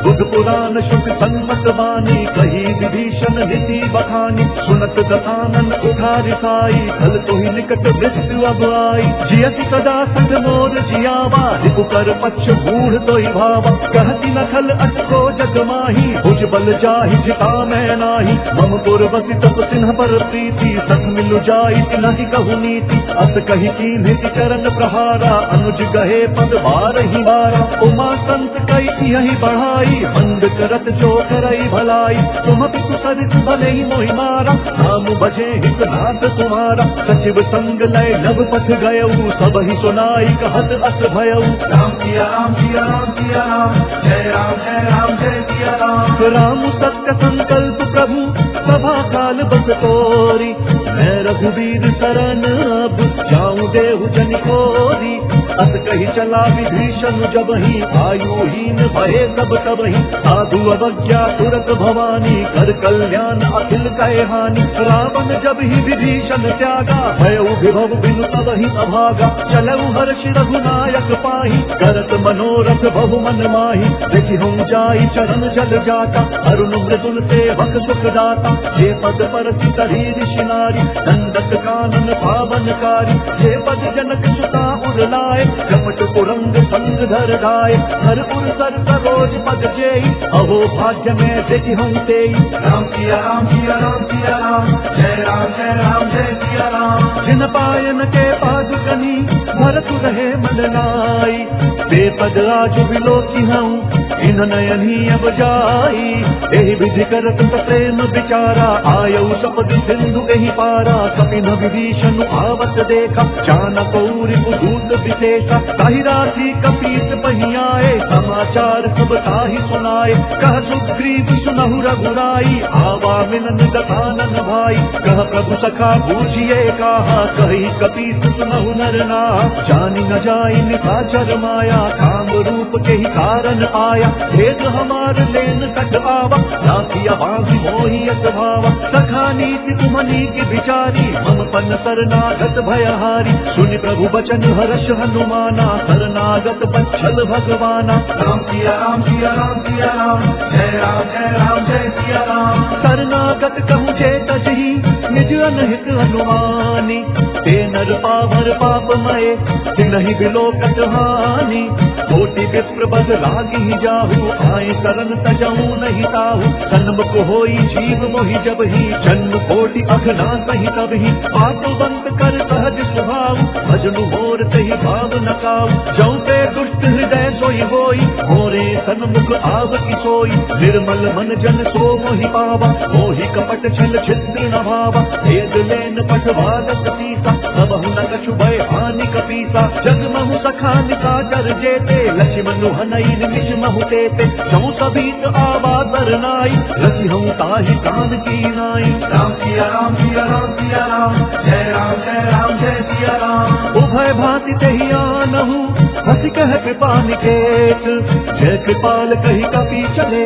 बुध पुराण शुक सन्मत बानी, कही विभीषण नीति बखानी। सुनत दशानन उठा रिसाई, कल तुहि निकट मृत्यु अब आई। जियति कदा संग मोर जियावा, रिपु कर पक्ष बूढ़ तोहि भावा। कहति न खल अटको जग माही, भुज बल जाहि जिता मैं नाही। मम पुर बसि तप सिन्ह पर प्रीति, सख मिलु जाई तिनहि कहु नीति। अस कही कीन्हि चरण प्रहारा, अनुज गहे पद बारहि बारा। उमा संत कई यही बढ़ाई, बंद करत जो करई भलाई। तुम पितु सरित भले ही मोहि मारा, नाम भजे हित नाथ तुम्हारा। सचिव संग लय नभ पथ गयऊ, सब ही सुनाई कहत अस भयऊ। राम सिया राम सिया राम सिया राम, जय राम जय सिया राम। राम सत्य संकल्प प्रभु, सभा काल बस तोरी। मैं रघुवीर शरण अब, जाऊं देहु जनि कोरी। अस कही चला विभीषण जबहि, आयुहीन भये सब तबहि। साधु अवज्ञा तुरत भवानी, कर कल्याण अखिल कहे हानि। रावण जब ही विभीषण त्यागा, भयउ विभव बिनु तबहि अभागा। चलऊ हर्षि रघुनायक पाहि, करत मनोरथ बहु मन माहि। देखि हम जाई चरण जल जाता, अरुण मृदुल सेवक सुख दाता। जे पद पर चितहि ऋषि नारी, दंडक कानन पावनकारी। जे पद जनक सुता उर लाए, कपट कुरंग संग धर गाय। हर उर सर सरोज पद जेई, अहो भाग्य में देखि हम तेई। राम सिया राम सिया राम सिया राम, जय राम जय सिया राम। जिन पायन के पादुकनी, भरतु रहे मन नाई। बेपद आज बिलोकी हूँ, इन नयनी अब जाई। एहि विधि करत प्रेम विचारा, आयऊ सपदि सिंधु एहि पारा। कपिन विभीषण आवत देखा, चानक रिपुदूत विशेषा। ताहि राशि कपीस पहियाए, समाचार सब ताहि सुनाए। कह सुग्रीव सुनहु रघुराई, आवा मिलन दशानन भाई। कह प्रभु सखा बूझिए कहा, कही कपीस सुनहु नर नाहा। जानि न जाई निशाचर माया, काम रूप के ही कारण आया, भेद हमार लेन सट आवा, राखिया बांधी मोही स्वभावा, सखा नीति तुम्हनी की बिचारी, मम पन शरणागत भयहारी, सुनि प्रभु बचन हर्ष हनुमाना, शरणागत बच्छल भगवाना। राम सिया राम सिया राम सिया राम, जय राम जय सिया राम। शरणागत कहूँ चेतहि निज अनहित हनुमानी, ते नर पावर पापमय तिनहि बिलोकत हानि, कोटि विप्र बद लागी जाहु, आए शरण तजहु नहीं ताहु, सन्मुख होई जीव मोहि जबहि, जन्म कोटि अघना सहि तबहि, पापवंत कर सहज स्वभाव, भजनु मोर तहि भाव नकाऊ, जौं ते दुष्ट हृदय सोई होई, मोरे सन्मुख आवति सोई, निर्मल मन जन सो मोहि पावा, मोहि कपट छल छिद्र न भावा, भेद लेन पटवादक सीसा, सबहु न कछु भय हानि कपीसा, जग महु सखा निशाचर जेते, लक्ष्मण हनई निमिष महु तेते, जौं सभीत आवा तरनाई, रति हूँ ताहि प्राण की नाई। राम सिया राम सिया राम सिया राम, जय राम जय सिया राम। उभय भांति तेहि आनहु, हंसी कह कृपा निकेत, जय कृपाल कही कपि चले,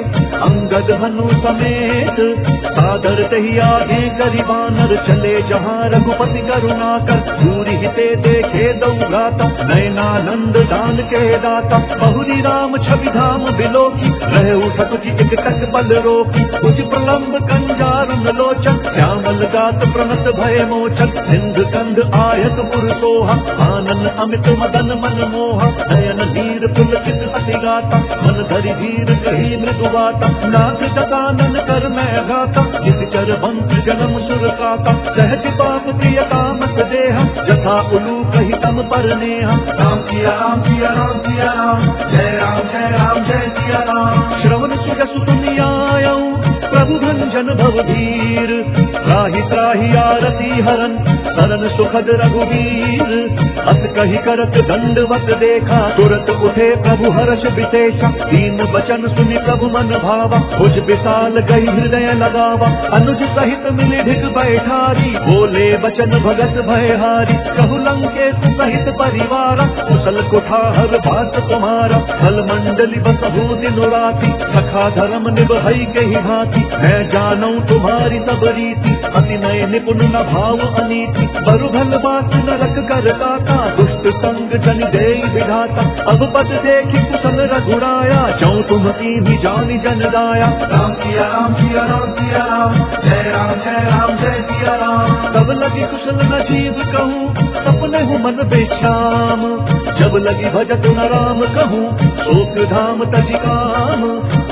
अंगद हनु समेत, सादर तेहि आगे करि बानर चले, जहाँ रघुपति करुणा कर, दूरि हिते देखे दऊ भ्राता, नयनानंद दान के दाता, बहुरी राम छवि धाम बिलोकी, रहे उठत की एक टक बल रोकी, कुछ प्रलंब कंजारुन लोचन, श्यामल गात प्रणत भय मोचन, सिंध कंध आयत पुर सोहा, आनन अमित मदन मन मोहा, नयन नीर पुलकित अति गाता, मन धरि धीर कही मृदुवाता, नाथ ददानन कर मैं गाता, जिस चर बंस जन्म सुर काता, सहज पाप प्रिय कामस देहा, जथा उलू कही तम पर नेहा। राम सिया राम सिया राम सिया राम, जय राम जय सिया राम। श्रवण सुजसु सुनि आयऊ, प्रभु भंजन भवधीर, त्राहि त्राहि आरती हरन, शरण सुखद रघुवीर, अस कही करत दंडवत देखा, तुरत उठे प्रभु हर्ष विशेषा, दीन बचन सुनि प्रभु मन भावा, भुज विशाल गई हृदय लगावा, अनुज सहित मिलि ढिग बैठारी, बोले बचन भगत भयहारी, कहु लंकेश सहित परिवारा, कुशल कुठार बात तुम्हारा, फल मंडली बसहु दिन राति, सखा धर्म निभई के ही भांति, मैं जानू तुम्हारी सब रीति, अति नय निपुण न भाव अनीति, बरु भल बात नरक कर दाता, दुष्ट संग जन दे विधाता, अब पद देखी कुशल रघुराया, जौं तुम की जानी जन दाया। राम सिया राम सिया राम सिया राम, जय राम जय सिया राम। तब लगी कुशल न जीव कहूँ, सपने हूँ मन बेश्याम, जब लगी भजत न राम कहूँ, शोक धाम तजि काम,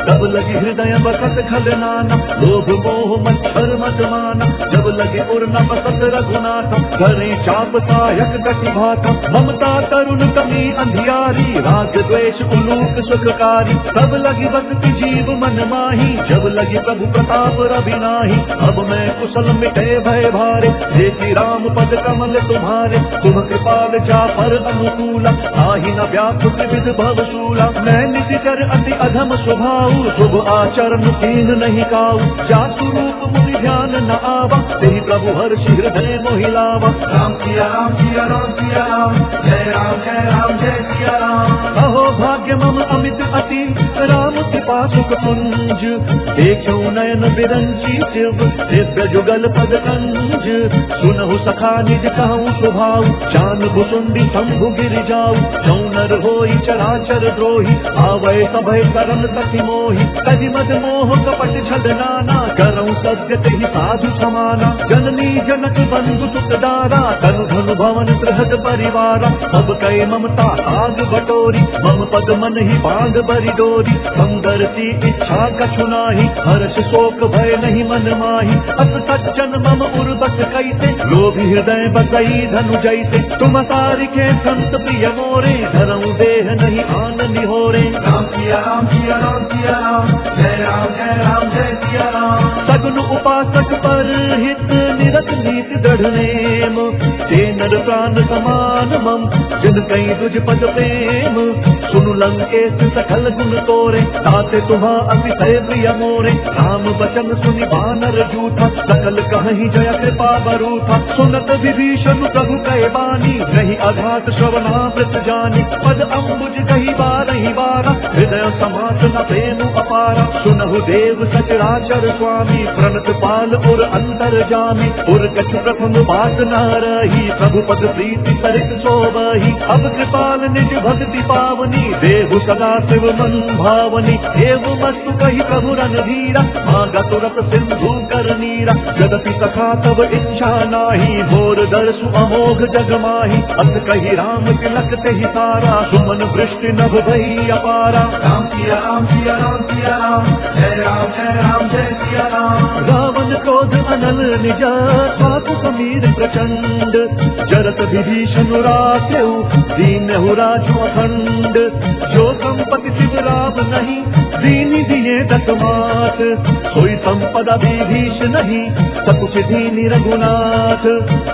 तब लगी हृदय बसत खल नाना, लोभ मोह मच्छर मत माना, जब लगे उर न बसत रघुनाथ, धरे चाप सायक कटि भाता, ममता तरुण कमी अंधियारी, राग द्वेष उलूक सुखकारी, तब लगी बसती जीव मन माही, जब लगी प्रभु प्रताप रवि नाही, अब मैं कुशल मिटे भय भारे, देखी राम पद कमल तुम्हारे, तुम कृपाल जाफर अनुकूला, आहि न व्याकुल विध भवशूला, मैं निशिचर अति अधम स्वभाव, शुभ आचरण कीन नहीं काऊ, जासु रूप मुनि ध्यान न आवा, तेहि प्रभु हर्षि हृदय मोहि लावा। राम सिया राम सिया राम सिया राम, जय राम जय सिया राम। अहो भाग्य मम अमित अति, राम कृपा सुख पुंज, देखो नयन बिरंची शिव, दिव्य जुगल पद कंज, सुनहु सखा निज कहूँ स्वभाव, जान भुसुंडी शंभु गिर जाऊ, जौं नर होई चराचर द्रोही, आवै सभय सरल सखि मोहि, तजि मद मोह कपट छल नाना, करऊँ सत्य तेहि साधु समाना, जननी जनक बंधु सुत दारा, तनु धनु भवन बृहद परिवारा, सब कै ममता आग बटोरी, मम पद मन ही बांध बरि डोरी, सुंदर सी इच्छा कछु नाही, हर्ष शोक भय नहीं मन माही, अस सज्जन मम उर्वश कैसे, लोभी हृदय बसई धनु जैसे, तुम सारिखे संत प्रिय मोरे, धरऊँ देह नहीं आन निहोरे। राम सिया राम सिया राम सिया राम, जय राम जय सिया राम। सगुन उपासक पर हित निरत नीति दृढ़ नेम, ते नर प्राण समान मम, जिन कई दुज पद प्रेम, सुनु लंकेश सकल गुण तोरे, ताते तुम्हा अतिशय प्रिय मोरे। राम बचन सुनि बानर जूथा, सकल कहहि जय कृपा बरूथा। सुनत विभीषण प्रभु कहे बानी, नहीं अघात श्रवणामृत जानी। पद अम्बुज कही बारहि बारा, हृदय समात न प्रेम अपारा। सुनहु देव सचराचर स्वामी, प्रणत पाल उर अंतर जामी। उर कछु प्रथम बात न रही, प्रभु पद प्रीति सरित सोबही। अब कृपाल निज भक्ति पावनी, देहु सदा शिव मन भावनी। देव मस्तु कही प्रभु रणधीरा, मांगा तुरत सिंधु कर नीरा। यद्यपि सखा तब इच्छा नाही, मोर दर्शु अमोघ जग माही। अस कही राम तिलक तेहि सारा, सुमन वृष्टि नभ भई अपारा। राम सिया राम सिया राम सिया राम, जय राम जय सिया राम। रावण क्रोध अनल निज, स्वातु समीर प्रचंड। जरत विभीषण राखेउ, दीनहु राजु अखंड। जो संपत्ति शिव राम नहीं, दीनि दिए दस मात। सोई संपदा विभीष नहीं, सकुच दीनि रघुनाथ।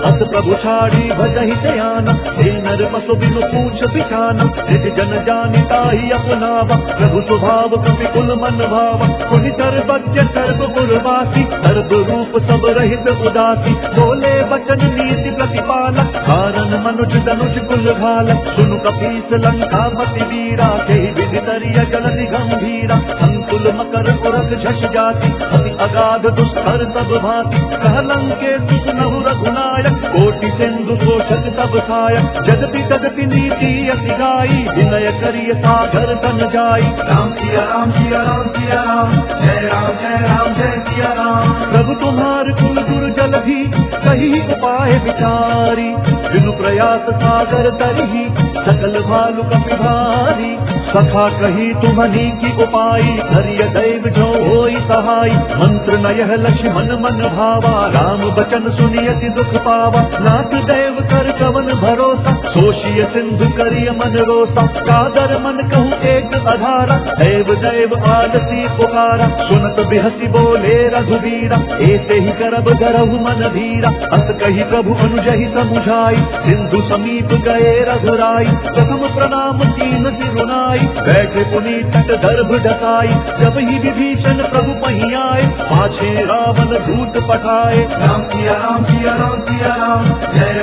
अस प्रभु छाड़ी भजहि ध्यान, हे नर पशु बिनु पूछ बिछाना। निज जन जानि ताहि अपनावा, प्रभु स्वभाव कपि कुल मन भावा। पुनि सर्वज्ञ सर्वपुरवासी, सर्व रूप सब रहित उदासी। बोले वचन नीति प्रतिपाला, कारण मनुज तनुज कुल घाला। सुनु कपीस लंकापति वीरा, केहि विधि तरिय जलधि गंभीरा। अंकुल मकर उरग झष जाति, अति अगाध दुस्तर सब भाति। कह लंकेश सुनहु रघुनायक, कोटि सिंधु शोषक सब सायक। जगति जगति नीति अति गाई, विनय करिय सागर सन जाई। राम सिया राम सिया राम सिया राम, जय राम जय सिया राम। प्रभु तुम्हार कुल गुरु जलधि, कही उपाय विचारी। बिनु प्रयास सागर तरही, सकल भालु कपि भारी। सखा कही तुम्हनी की उपाई, धरिय दैव जो होई सहाई। मंत्र न यह लक्ष्मण मन भावा, राम बचन सुनियति दुख पावा। नाथ दैव कर कवन भरोसा, सोशिय सिंधु करिय मन रोसा। कादर मन कहूँ एक अधारा, दैव दैव आलसी पुकारा। सुनत बिहसी बोले रघुवीरा, ऐसे ही करब गरहु मन धीरा। अस कही प्रभु अनुजहि समुझाई, सिंधु समीप गए रघुराई। प्रथम प्रणाम कीन सिरुनाई, बैठे पुनि तट दर्भ ढकाई। जब ही विभीषण प्रभु पही आए, पाछे रावण दूत पठाए। राम सिया राम सिया राम सिया राम, जय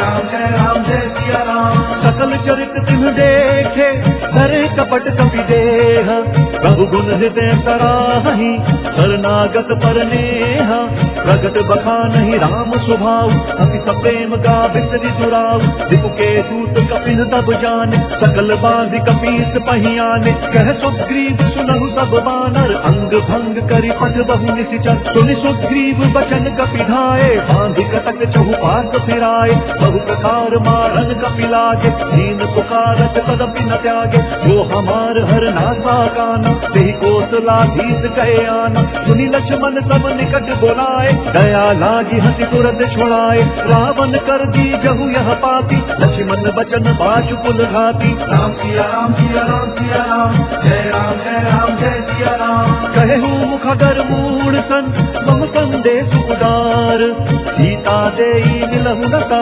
राम जय सिया राम। सकल चरित तिन्ह देखे, धरे कपट कपि देह। प्रभु गुण हृदय सराहि, शरणागत पर नेह। प्रगट बखानहि राम स्वभाव, अति सप्रेम गा बिसरि दुराव। रिपु के दूत कपिन तब जाने, सकल बांधि कपीस पही आने। कह सुग्रीव सुनहु सब बानर, अंग भंग करि पथ बहु निशिचर। सुनि सुग्रीव बचन कपि ढाए, बांधि कटक चहुपास फिराए। बहु प्रकार मारन कपि लागे, दीन पुकारत तदपि न त्यागे। जो हमार हर नासा काना, तेहि कोसलाधीश कहे आना। सुनि लक्ष्मण सब निकट बोलाए, दया लागी हंसी तुरत छुड़ाए। रावण कर दी जहु यह पाती, लक्ष्मण बचन बाजु कुल घाती। राम सिया राम सिया राम सिया राम, जय राम जय सिया राम। कहु मुखगर मूढ़ सन, बहु संदेश उदार। सीता देई मिलहु नता,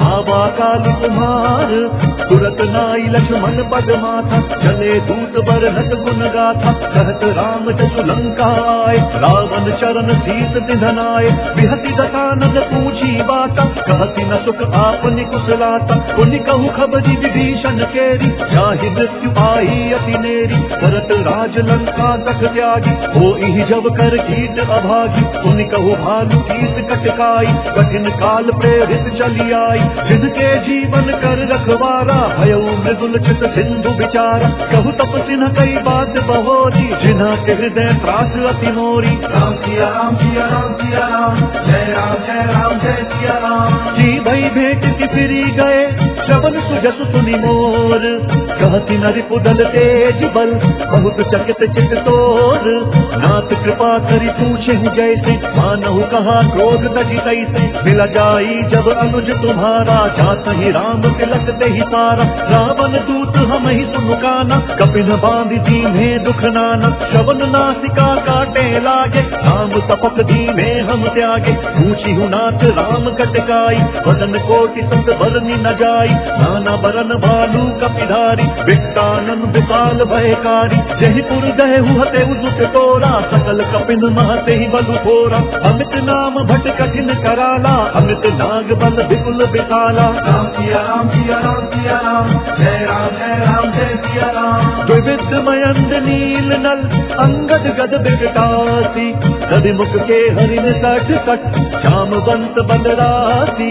आवा काल कुमार। तुरत नाई लक्ष्मण पद माथा, चले दूत बरहत गुण गाथा। कहत राम जसु लंका आए, रावण चरण शीस निधनाए। बिहसी दशानन पूछी बाता, कहती न सुख आपनि कुशलाता। पुनि कहु खबरी विभीषण केरी, जाहि मृत्यु आई अति नेरी। भरत राज लंका तक त्यागी, होई जब कर कीट अभागी। पुनि कहु भालु कीस कटकाई, कठिन काल प्रेरित चली आई। जिनके जीवन कर रखवारा, भयउ मृदुल चित सिंधु विचारा। कहु तपसिन कई बात बहोरी, जिन्हा के हृदय त्रास अति मोरी। राम सिया राम सिया राम सिया राम, जय राम जय सिया राम। जी भई भेंट की फिरी गए, श्रवण सुजसु सुनि मोर। कहती नरि पुदल तेज बल, बहुत चकित चित तोर। नाथ कृपा करि पूछेहु जैसे, मानहु कहा क्रोध तजि तैसे। मिला जाई जब अनुज तुम्हारा, जात ही राम तिलक तेहि सारा। रावण दूत हमहि सुमुकाना, कपिन बांधि दीन्हे दुख नाना। श्रवण नासिका काटे लागे, राम तपक दीन्हे हम त्यागे। पूछिहु नाथ राम कटकाई, वदन कोटि संत बरनि न जाई। नाना बरन भालू कपिधारी विकटानन विशाल भयकारी जहि पुर गए हते उजुक तोरा सकल कपिन महते ही बलु थोरा अमित नाम भट कठिन कराला अमित नाग बल विपुल विशाला राम सिया राम सिया राम सिया राम जय सिया राम विविध मयंद नील नल अंगद गद विकटासी दधिमुख के हरिण सठ सठ श्यामवंत बलरासी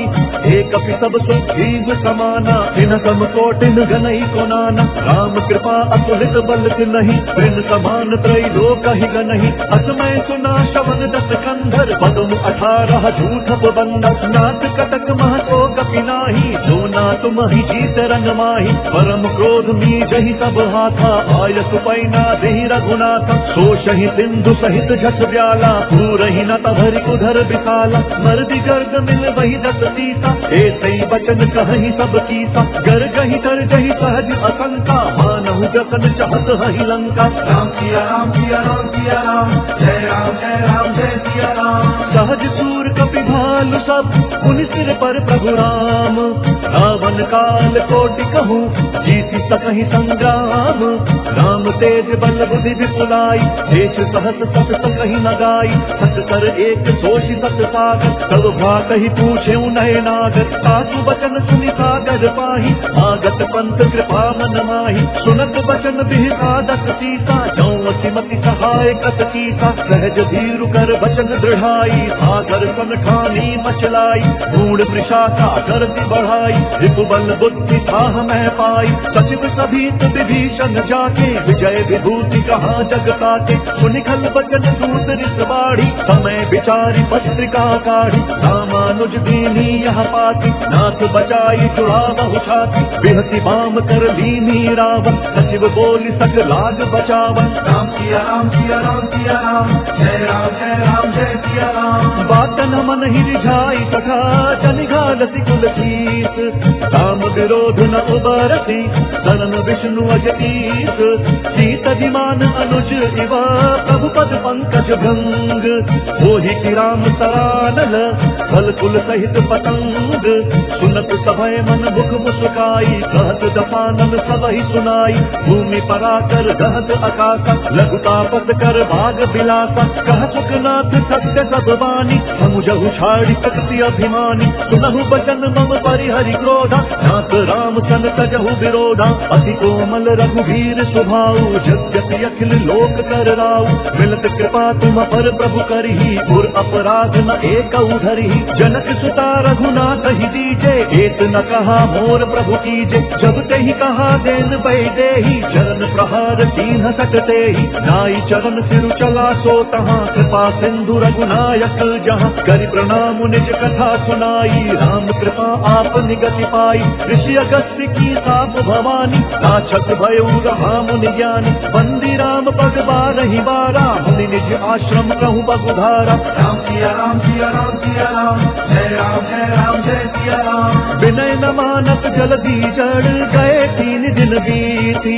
एक कपि सब सुग्रीव समाना इन सम कोटिन गनई को नाना राम कृपा अतुलित बल नहीं प्रिन समान त्रैलोक ही गनहि असमय सुना शवन दस कंधर पदम 18 झूठप बंदर नाथ कटक महतो कपि नाही जो ना तुम ही जीत रंग माही परम क्रोध मी जहि सब हाथा आय सुपैना देहि रघुनाथ सोषहि सिंधु सहित झस ब्याला पूरहि न तभरि उधर विशाला मर्दि गर्ग मिल वही दस सीसा ऐसे ही बचन कहि सब कीसा गर गहि तर जहि सहज असंका मानहु जसन चाहत हहि लंका राम सिया राम सिया राम सिया राम जय सिया राम सहज सूर कपि भालु सब पुनि सिर पर प्रभु राम रावण काल कोटि कहूँ जीति सकहि संग्राम राम तेज बल बुद्धि विपुलाई शेष सहस सत सकहि न गाई सत कर एक सोषि सत सागर तब भात ही पूछे नये नागर सासु बचन सुनि सागर पाही आगत पंथ कृपा मन माही सुनत बचन बिहता दस सीसा जौ सिमति सहाय कत कीसा सहज धीरु कर बचन दृढ़ाई सागर सन ठानी मचलाई मूड वृषा सागर से बढ़ाई रिपु बल बुद्धि थाह मैं पाई सचिव सभीत विभीषण जाके विजय विभूति कहाँ जग ताके सुनिखल बचन दूत रिस बाढ़ी समय विचारी पत्रिका काढ़ी रामानुज दीनी यह पाती नाथ बचाई जुड़ावहु छाती बिहसी बाम कर लीनी रावण सचिव बोली सक लाग बचावन राम सिया राम सिया राम सिया राम जय सिया राम बातन मन ही रिझाई सखा जनिघाल सिकुल शीस राम विरोध न उबरसी शरण विष्णु अजईस सीत जिमान अनुज इवा प्रभु पद पंकज भंग मोहि की राम सरानल फल कुल सहित पतंग सुनत सभय मन मुख मुस्काई कहत दसानन सबहि सुनाई भूमि पराकर गहत आकाशा लघु तापस कर भाग बिलासा कह सुखनाथ सत्य सब बानी समुझहु छाड़ी शक्ति अभिमानी सुनहु बचन मम परिहरि क्रोधा नाथ राम सन तजहु विरोधा अति कोमल रघुवीर स्वभाव जगति अखिल लोक कर राव मिलत कृपा तुम पर प्रभु करही और अपराध न एक धरही जनक सुता रघुनाथ ही दीजे एक न कहा मोर प्रभु कीजे जब ते ही कहा देन बैठे ही चरण प्रहार तीन सकते ही नाई चरण सिरु चला सो तहाँ कृपा सिंधु रघुनायक जहाँ करि प्रणाम निज कथा सुनाई राम कृपा आप निगति पाई ऋषि अगस्त्य की साप भवानी नाछक भयो रहा मुनि ज्ञानी बंदी राम पग बारहि बारा मुनि निज आश्रम कहूँ बगुधारा राम सिया राम सिया राम सिया राम जय सिया राम विनय न मानत जल्दी जड़ गए 3 दिन बीती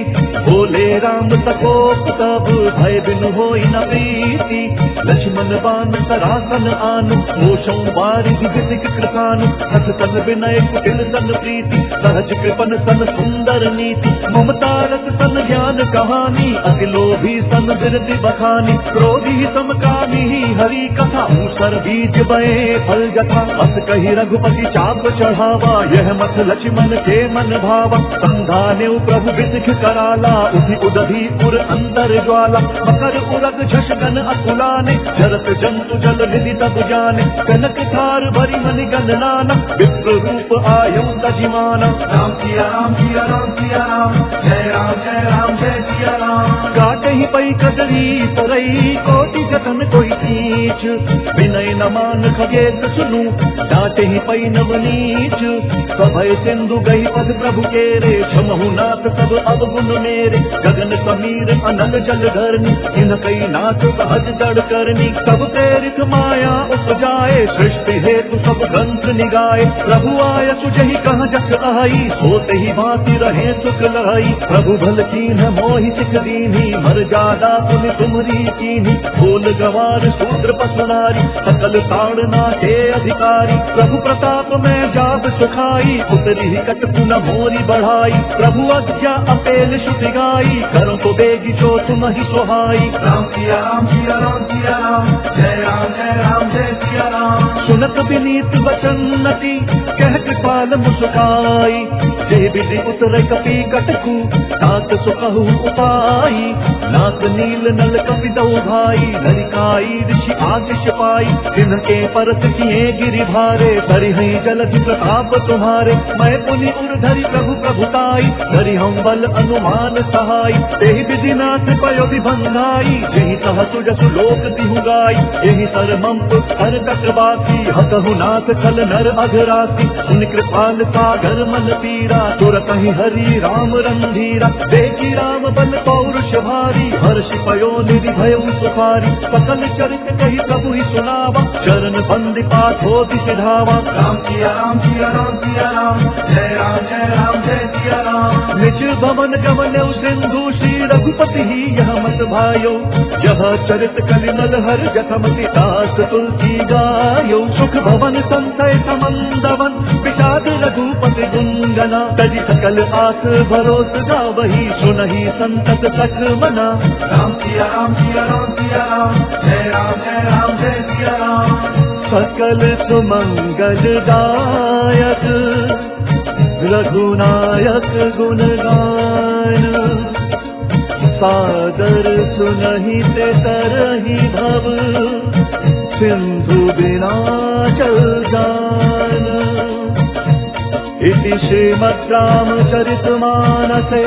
बोले राम सकोप तब भय बिनु होई न प्रीति लक्ष्मण बान सरासन आन मोशों बारिधि विसिक कृतान सत सन विनय कुटिल सन प्रीति सहज कृपन सन सुंदर नीति ममता रस सन ज्ञान कहानी अति लोभी सन बिरति बखानी क्रोधी समकामी हरि कथा मूसर बीज बए फल जथा अस कही रघुपति चाप चढ़ावा यह मत लक्ष्मण के मन भावा संधाने प्रभु बिसिख कराला उधि उदधि उर अंतर ज्वाला मकर उरग झषगन अकुलाने जरत जंतु जल निधि तब जाने कनक थार भरी मनि गणनाना विप्र रूप आयु तजिमाना राम सिया राम सिया राम सिया राम जय सिया राम काटे ही पई कजरी सरई कोटि जतन कोई नीच विनय न मान खगेत सुनु डांटे ही पई नवनीच सभय सिंधु गई पद प्रभु के रे क्षमहु नाथ सब अवगुण मेरे गगन समीर अनल जल धरनी इन कई नाथ सहज जड़ करनी सब प्रेरित माया उपजाए सृष्टि हेतु सब ग्रंथ निगाए प्रभु आय सुजहि कह जस आई सोते ही भांति रहे सुख लहई प्रभु भल कीन मोहि सिख दीनी मर जादा पुनि तुमरी कीनी बोल नर गवार शूद्र पशु नारी सकल ताड़ना के अधिकारी प्रभु प्रताप में जाब सुखाई उतरी कट पुन मोरी बढ़ाई प्रभु आज्ञा अपेल श्रुति गाई करो तो बेगी जो तुम ही सुहाई राम सिया राम सिया राम सिया राम जय राम जय सिया राम। सुनत विनीत वचन नति कह कृपाल मुस्काई जे विधि उतर कपि कटकु तात सुकहु उपाई नाथ नील नल कपि दो भाई नरिकाई ऋषि आशीष पाई जिनके परत किए गिरि भारे तरि हई जलधि प्रताप तुम्हारे मैं पुनि उर्धरि प्रभु प्रभुताई धरि हम बल अनुमान सहाय तेहि विधि नाथ पयो विभंगाई जेहि सहसु जसु लोक तिहु गाई यही सर मंप हर चक्रवासी हतहु नाथ खल नर अघरासी उन कृपाल सागर मन पीरा तुरत ही हरि राम रंधीरा देखी राम बल पौरुष भारी हर्षि पयो निधि भयउ सुखारी सकल चरित कही प्रभु ही सुनावा चरण बंदी पाथो सिधावा राम सिया राम सिया राम सिया राम जय राम जय सिया राम। निज भवन गमन सिंधु श्री रघुपति ही यह मत भायो यह चरित कलिमल हर जखमति दास तुलसी गायो सुख भवन संतय समंदवन विषाद रघुपति गुंजना तजी सकल आस भरोस गावही सुनहि संतत सख मना राम सिया राम सिया राम सिया राम जय सिया राम। सकल सुमंगल दायक रघुनायक गुण गान सादर सुनहि ते तरहि भव सिंधु बिना चल जान। इति श्रीमद् रामचरितमानसे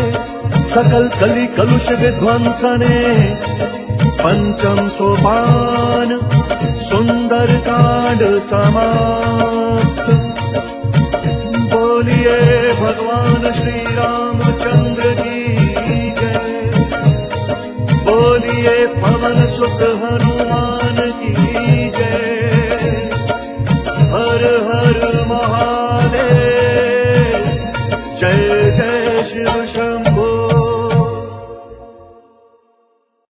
सकल कलि कलुष विध्वंसने पंचम सोपान सुंदर कांड समाप्त। बोलिए भगवान श्री रामचंद्र की जय। बोलिए पवन सुत हनुमान